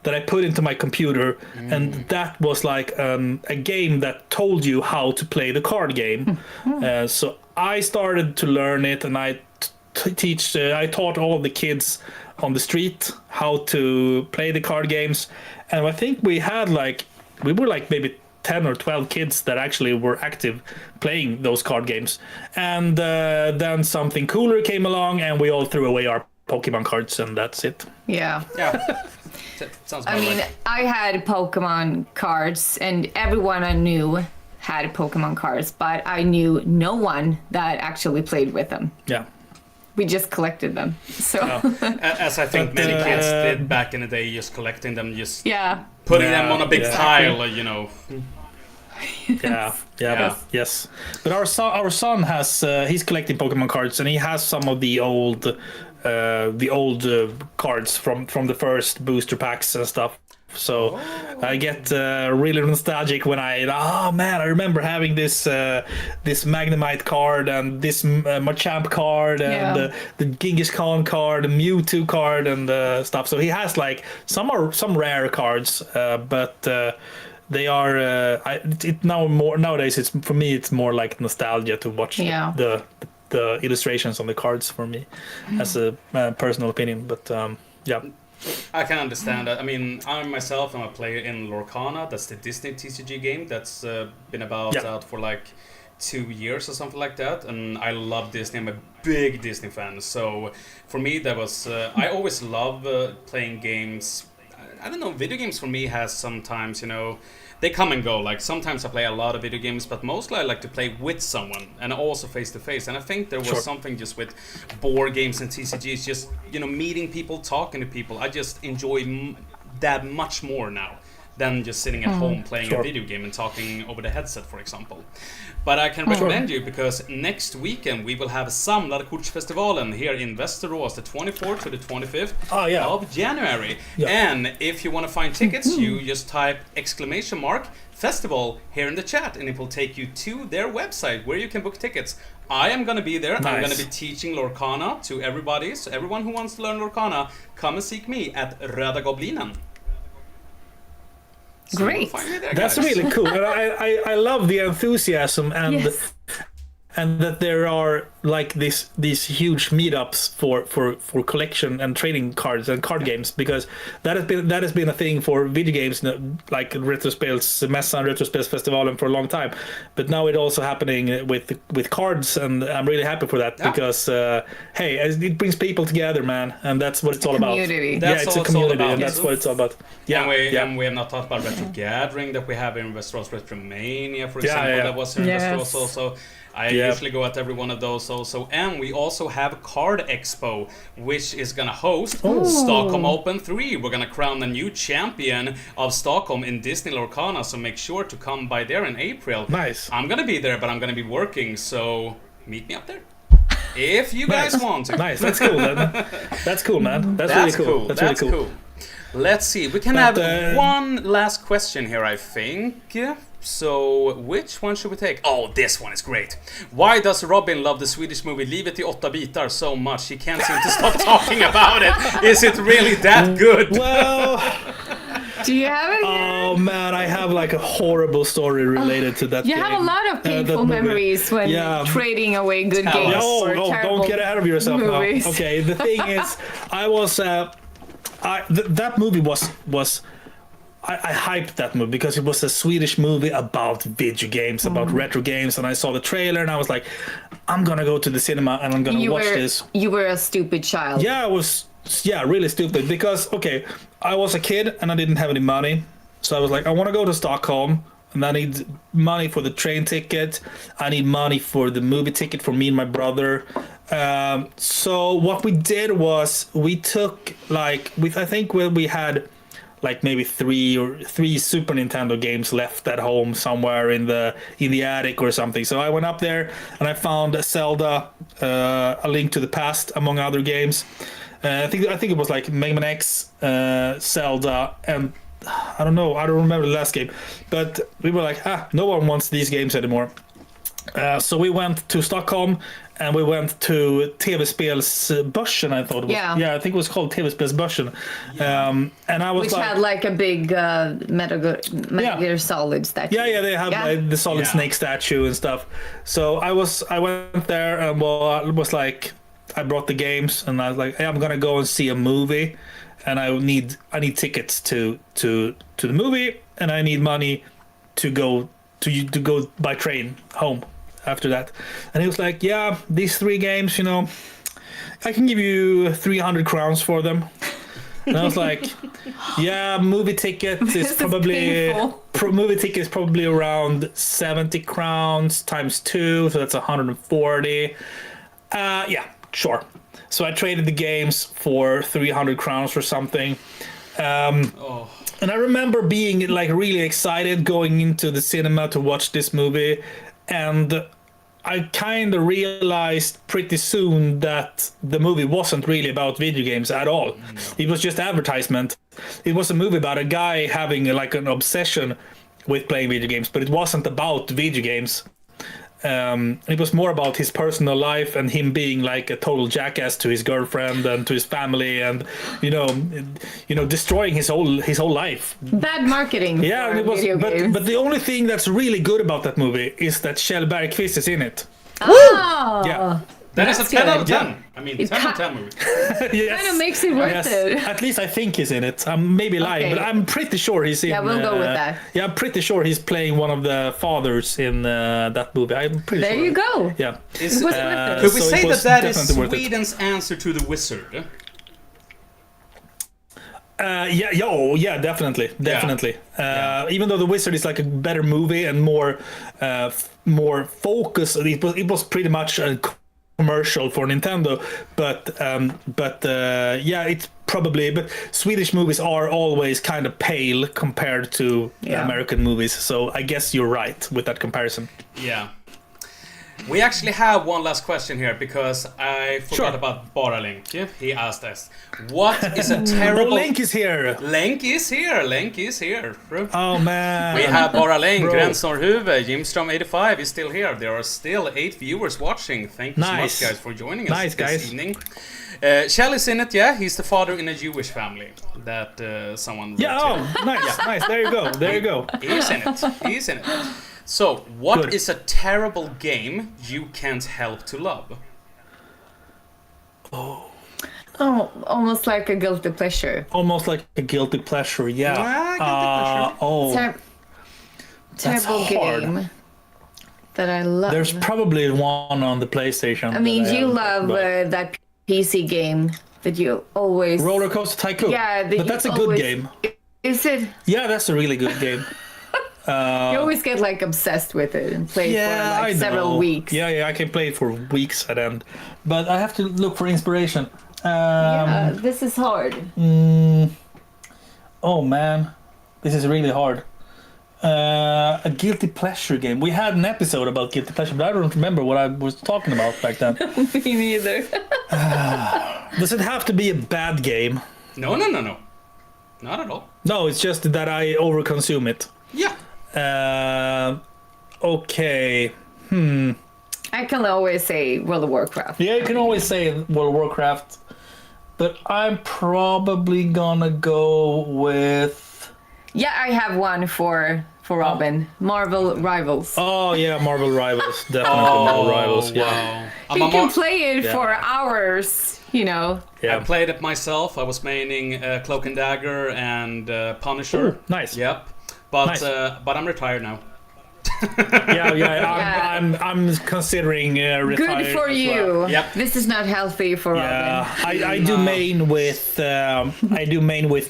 that I put into my computer, and that was like a game that told you how to play the card game. So I started to learn it, and I taught all of the kids on the street how to play the card games. And I think we were like maybe 10 or 12 kids that actually were active playing those card games. And then something cooler came along, and we all threw away our Pokemon cards, and that's it. Yeah. Sounds I mean, I had Pokemon cards, and everyone I knew had Pokemon cards, but I knew no one that actually played with them. Yeah. We just collected them. So as I think many kids did back in the day, just collecting them, just putting them on a big pile, you know. Yes. But our son has he's collecting Pokemon cards, and he has some of the old the old cards from the first booster packs and stuff. So I get really nostalgic when oh man, I remember having this Magnemite card and this Machamp card and the Genghis Khan card, the Mewtwo card and stuff. So he has like some rare cards, but they are nowadays. It's for me. It's more like nostalgia to watch the illustrations on the cards for me, as a personal opinion. But yeah. I can understand that. I mean, I'm a player in Lorcana. That's the Disney TCG game that's been out for like 2 years or something like that. And I love Disney. I'm a big Disney fan. So for me, that was... I always love playing games. I don't know, video games for me has sometimes, they come and go. Like sometimes I play a lot of video games, but mostly I like to play with someone and also face to face. And I think there was something just with board games and TCGs, just meeting people, talking to people. I just enjoy that much more now than just sitting at home playing a video game and talking over the headset, for example. But I can recommend you, because next weekend we will have Samlade Kortsfestivalen here in Västerås, the 24th to the 25th of January. Yeah. And if you want to find tickets, you just type !festival here in the chat, and it will take you to their website where you can book tickets. I am going to be there. Nice. I'm going to be teaching Lorcana to everybody. So everyone who wants to learn Lorcana, come and seek me at Röda Goblinen. So great. There, that's guys. Really cool. And I love the enthusiasm and that there are like these huge meetups for collection and trading cards and card games, because that has been a thing for video games, like Retrospelsmässan and Retrospelsfestivalen for a long time, but now it's also happening with cards, and I'm really happy for that because hey, it brings people together, man, and that's what it's all about. It's a community, and that's what it's all about. And we have not talked about Retro Gathering that we have in Västerås, Retromania, for example, that was in Västerås also. I usually go at every one of those also. And we also have Card Expo, which is going to host Stockholm Open 3. We're going to crown the new champion of Stockholm in Disney Lorcana, so make sure to come by there in April. Nice. I'm going to be there, but I'm going to be working, so meet me up there. If you guys want to. Nice, that's cool. That's cool, man. That's really cool. That's really cool. Let's see. We can have one last question here, I think. So, which one should we take? Oh, this one is great. Why does Robin love the Swedish movie Livet i 8 bitar so much? He can't seem to stop talking about it. Is it really that good? Well... Do you have it? Oh man, I have like a horrible story related to that. You have a lot of painful memories when trading away good games. Don't get ahead of yourself now. Okay, the thing is, I was... that movie was I hyped that movie because it was a Swedish movie about video games, about retro games, and I saw the trailer and I was like, I'm gonna go to the cinema and I'm gonna watch this. You were a stupid child. Yeah, I was really stupid because I was a kid and I didn't have any money, so I was like, I want to go to Stockholm and I need money for the train ticket. I need money for the movie ticket for me and my brother. So what we did was we took I think we had like maybe three Super Nintendo games left at home somewhere in the attic or something. So I went up there and I found a Zelda, A Link to the Past, among other games. I think it was like Mega Man X, Zelda, and I don't remember the last game. But we were like, no one wants these games anymore. So we went to Stockholm and we went to TV-spelsbörsen, I thought it was. Yeah, I think it was called TV-spelsbörsen. And I was Which had like a big Metal Gear Solid statue. Yeah, they have the Solid Snake statue and stuff. So I went there and was like, I brought the games and I was like, hey, I'm gonna go and see a movie, and I need tickets to the movie, and I need money to go by train home after that. And he was like, yeah, these 3 games, I can give you 300 crowns for them. And I was like, yeah, movie ticket is probably around 70 crowns times 2, so that's 140. Yeah, sure. So I traded the games for 300 crowns or something. And I remember being like really excited going into the cinema to watch this movie, and I kind of realized pretty soon that the movie wasn't really about video games at all. It was just advertisement. It was a movie about a guy having like an obsession with playing video games, but it wasn't about video games. It was more about his personal life and him being like a total jackass to his girlfriend and to his family, and destroying his whole life. Bad marketing. Yeah, for and it was. video games. But the only thing that's really good about that movie is that Kjell Bergqvist is in it. Oh, Yeah. That is a That's 10 out of good. 10. I mean, It 10 out of ca- 10 movie. Yes. kind of makes it worth Yes, it. at least I think he's in it. I'm maybe lying, Okay. but I'm pretty sure he's in. Yeah, we'll go with that. Yeah, I'm pretty sure he's playing one of the fathers in that movie. I'm pretty There sure. you go. Yeah. Is, It was worth it. could we So it say was that is definitely worth it. Sweden's answer to The Wizard? Yeah, definitely. Even though The Wizard is like a better movie and more focused, it was pretty much a commercial for Nintendo, but it's probably. But Swedish movies are always kind of pale compared to Yeah. American movies, so I guess you're right with that comparison. Yeah. We actually have one last question here because I forgot Sure. about Baralink. He asked us, what is a Oh, terrible... Link is here. Link is here. Link is here. Oh man. We have Baralink, Bro. Gränsnorhuvud, Jimstrom85 is still here. There are still 8 viewers watching. Thank you so much, Nice. guys, for joining us Nice, this guys. evening. Kjell is in it, yeah. He's the father in a Jewish family that someone wrote Yeah. here. Oh, nice. There you go. There you go. He's in it. He's in it. So, what Good. is a terrible game you can't help to love? Oh, almost like a guilty pleasure. Almost like a guilty pleasure. Yeah. Guilty pleasure. Oh. Terrible hard. game that I love. There's probably one on the PlayStation. I mean, that you haven't, love but- that PC game that you always. Roller Coaster Tycoon. Yeah, that but you that's a good always- game. Is it? Yeah, that's a really good game. You always get like obsessed with it and play Yeah, for like I several know. weeks. Yeah, I can play it for weeks at end. But I have to look for inspiration. This is hard. Oh man, this is really hard. A guilty pleasure game. We had an episode about guilty pleasure, but I don't remember what I was talking about back then. Me neither. Does it have to be a bad game? No. Not at all. No, it's just that I overconsume it. Yeah. Okay. I can always say World of Warcraft. Yeah, you can always say World of Warcraft, but I'm probably gonna go with. Yeah, I have one for Robin. Marvel Rivals. Oh yeah, Marvel Rivals, definitely Marvel Rivals. Yeah, wow. You I'm can a- play it Yeah. for hours, you know. I yeah. played it myself. I was maining Cloak and Dagger and Punisher. Ooh, nice. Yep. But Nice. but I'm retired now. Yeah. I'm considering retiring. Good for as you. well. Yep. This is not healthy for Yeah, Robin. I do main with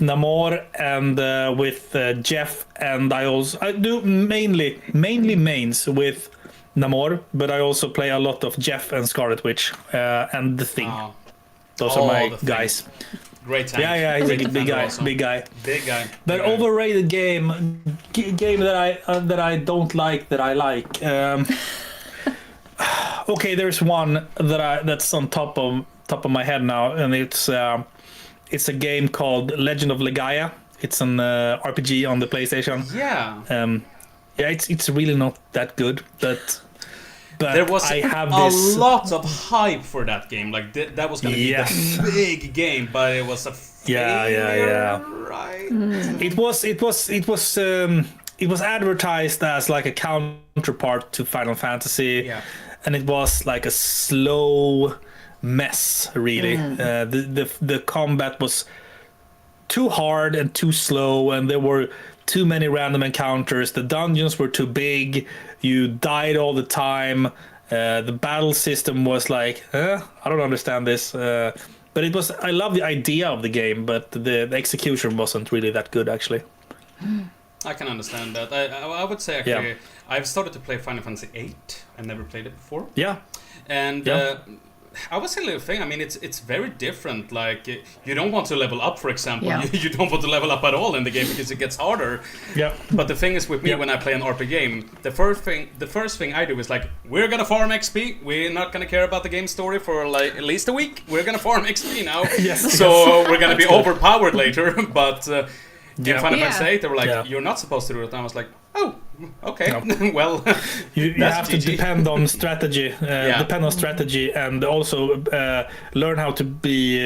Namor and with Jeff, and I do mainly mains with Namor, but I also play a lot of Jeff and Scarlet Witch and the Thing. Oh, Those Oh, are my The Thing. guys. great time. Yeah, he's a Great big defender guy, also. big guy. Big guy. But Big guy. overrated game that I don't like that I like. Okay, there's one that's on top of my head now, and it's a game called Legend of Legaia. It's an RPG on the PlayStation. Yeah. Yeah, it's really not that good, but There was I have a this. lot of hype for that game. Like that was gonna be Yes. the big game, but it was a Yeah, failure, right? It was advertised as like a counterpart to Final Fantasy, Yeah. and it was like a slow mess. Really, the combat was too hard and too slow, and there were too many random encounters. The dungeons were too big. You died all the time. The battle system was like, I don't understand this. But it was. I love the idea of the game, but the execution wasn't really that good, actually. I can understand that. I would say actually, I've started to play Final Fantasy VIII. I never played it before, Yeah. and Yeah. I would say little thing. I mean, it's very different. Like you don't want to level up, for example. Yeah. You don't want to level up at all in the game because it gets harder. Yeah. But the thing is with me, when I play an RPG game, the first thing I do is like, we're gonna farm XP. We're not gonna care about the game story for like at least a week. We're gonna farm XP now. Yes. So we're gonna be overpowered later. But in Final Yeah. Fantasy VIII, they were like, Yeah. you're not supposed to do it. And I was like, oh, okay. Well, You that's have to GG. depend on strategy, and also learn how to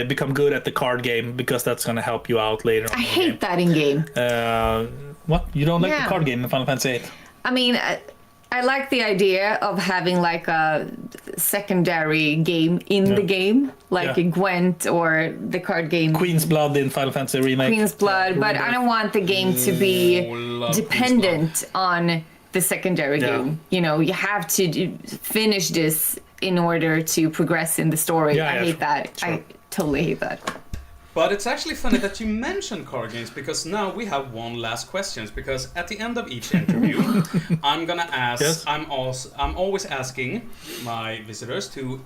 become good at the card game, because that's going to help you out later on. I hate that in game. What? You don't like Yeah. the card game in Final Fantasy VIII? I mean, I like the idea of having like a secondary game in the game, like Yeah. a Gwent or the card game Queen's Blood in Final Fantasy Remake. Queen's Blood, but I don't want the game to be love dependent on the secondary Yeah. game. You know, you have to finish this in order to progress in the story. Yeah, I yeah, hate that. sure. I totally hate that. But it's actually funny that you mentioned card games, because now we have one last question. Because at the end of each interview, I'm gonna ask. Yes. I'm always asking my visitors to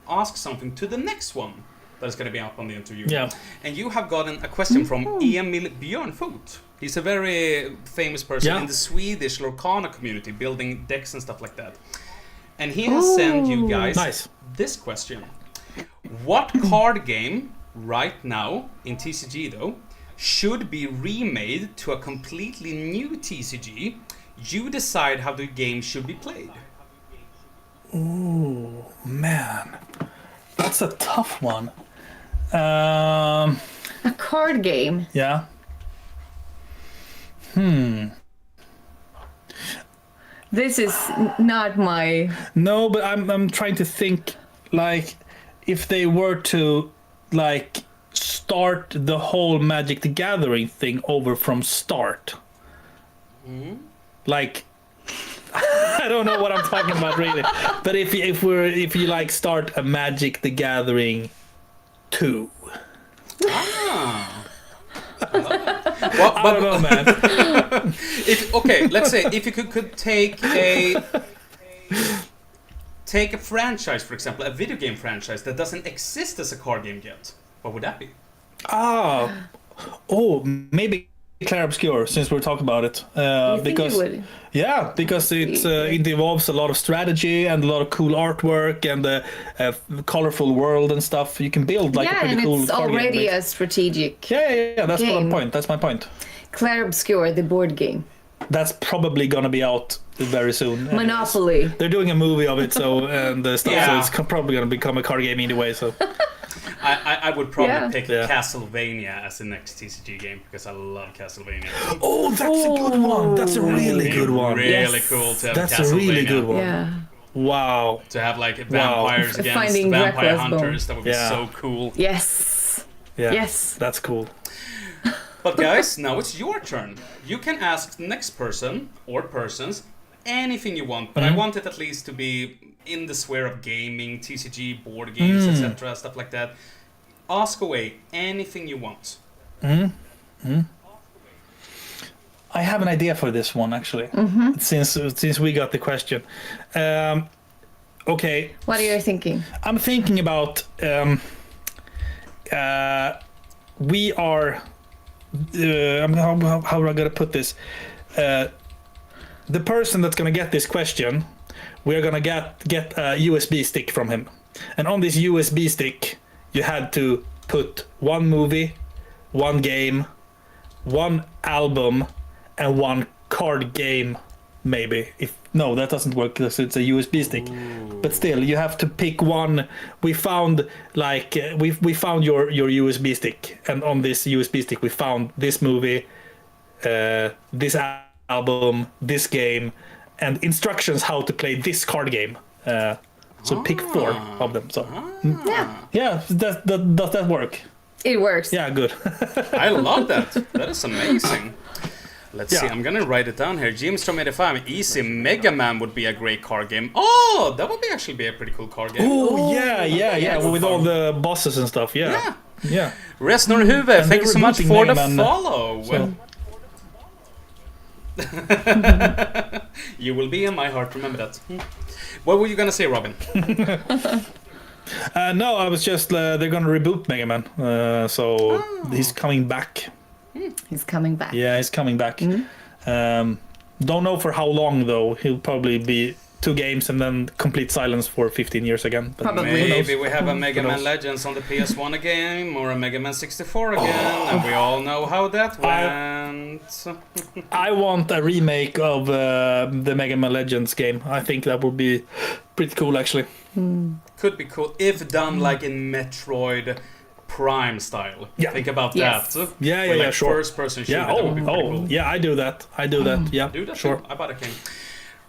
ask something to the next one that is gonna be up on the interview. Yeah. And you have gotten a question from Emil Björnfot. He's a very famous person in the Swedish Lorcana community, building decks and stuff like that. And he has sent you guys Nice. this question: what card game right now in TCG though should be remade to a completely new TCG? You decide how the game should be played. Ooh, man. That's a tough one. A card game. Yeah. This is not my. No, but I'm trying to think, like, if they were to, like, start the whole Magic the Gathering thing over from start. Like, I don't know what I'm talking about really. But if you like start a Magic the Gathering 2. Well, I don't know, man. Okay, let's say if you could take a franchise, for example, a video game franchise that doesn't exist as a card game yet, what would that be? Maybe Clair Obscure, since we're talking about it. You think Because you would? yeah, because it involves a lot of strategy and a lot of cool artwork and a colorful world and stuff. You can build like a Yeah, pretty and cool it's card game, already basically. a strategic. Yeah. That's my game. point. That's my point. Clair Obscure, the board game. That's probably gonna be out very soon. Monopoly. They're doing a movie of it, so and stuff. Yeah. So it's probably gonna become a card game anyway. So I would probably Yeah. pick Yeah. Castlevania as the next TCG game, because I love Castlevania. that's a good one. That's a really good one. Really Yes. cool to have That's a Castlevania. really good one. Yeah. Wow. To have like vampires against Finding vampire Dracula's hunters, that would be Yeah. so cool. Yes. Yeah. Yes. That's cool. But guys, now it's your turn. You can ask the next person or persons anything you want, but I want it at least to be in the sphere of gaming, TCG, board games, etc., stuff like that. Ask away anything you want. I have an idea for this one actually. Since we got the question. Okay, What are you thinking? I'm thinking about we are how am I gonna put this? The person that's gonna get this question, we're gonna get a USB stick from him, and on this USB stick you had to put one movie, one game, one album, and one card game. Maybe if no, that doesn't work because it's a USB stick. But still, you have to pick one. We found like we found your USB stick, and on this USB stick we found this movie, this album, this game, and instructions how to play this card game. So pick 4 of them. So Yeah. does that work? It works. Yeah, good. I love that. That is amazing. Let's see, Yeah. I'm gonna write it down here. Jimstrom 85, Easy Mega Man would be a great card game. Oh, that would actually be a pretty cool card game. Oh yeah, with all the bosses and stuff. Yeah. Yeah. Resnor Huve, thank you so much rebooting for the Mega Man, follow. so- You will be in my heart, remember that. What were you gonna say, Robin? No, I was just they're gonna reboot Mega Man, so he's coming back. He's coming back. Yeah, he's coming back. Don't know for how long though. He'll probably be 2 games and then complete silence for 15 years again. But Probably. Maybe we have a Mega Who Man knows? Legends on the PS1 game or a Mega Man 64 again, and we all know how that went. I want a remake of the Mega Man Legends game. I think that would be pretty cool, actually. Could be cool if done like in Metroid Prime style. Yeah. Think about Yes. that. Yeah, With, yeah, like, sure. First-person shooter. Yeah. That would be pretty cool. Yeah. I do that. Yeah. Do that Sure. too. I bought a game.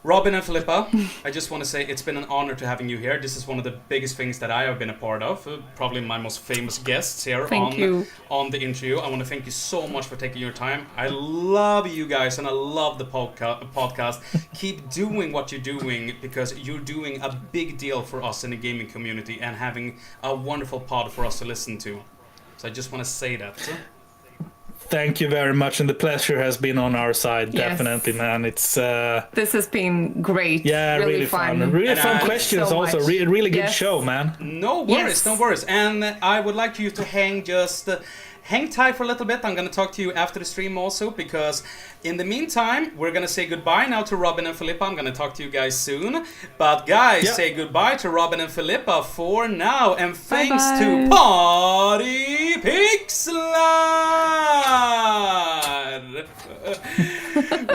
Robin and Philippa, I just want to say it's been an honor to having you here. This is one of the biggest things that I have been a part of. Probably my most famous guests here Thank you. on the interview. I want to thank you so much for taking your time. I love you guys and I love the podcast. Keep doing what you're doing because you're doing a big deal for us in the gaming community and having a wonderful pod for us to listen to. So I just want to say that. Thank you very much, and the pleasure has been on our side. Yes. Definitely, man. It's This has been great. yeah, really fun. Really And fun I- questions. so also, much. really good Yes. show, man. No worries, Yes. no worries. And I would like you to hang tight for a little bit. I'm gonna talk to you after the stream also, because in the meantime, we're gonna say goodbye now to Robin and Philippa. I'm gonna talk to you guys soon. But guys, Yeah. say goodbye to Robin and Philippa for now. And thanks Bye-bye. to Party Pixlar!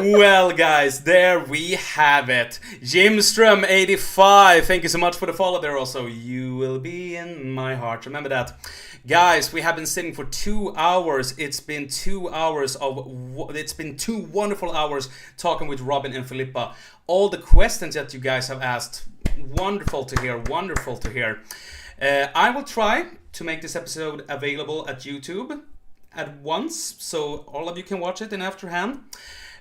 Well, guys, there we have it. Jimstrom85, thank you so much for the follow there also. You will be in my heart. Remember that. Guys, we have been sitting for 2 hours. It's been 2 hours it's been 2 wonderful hours talking with Robin and Philippa. All the questions that you guys have asked, wonderful to hear, wonderful to hear. I will try to make this episode available at YouTube at once, so all of you can watch it in afterhand.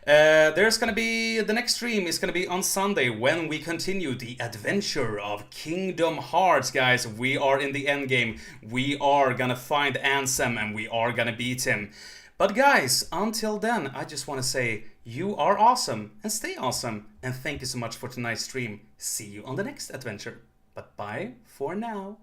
There's gonna be the next stream is gonna be on Sunday when we continue the adventure of Kingdom Hearts, guys. We are in the end game. We are gonna find Ansem and we are gonna beat him. But guys, until then, I just want to say you are awesome and stay awesome. And thank you so much for tonight's stream. See you on the next adventure. But bye for now.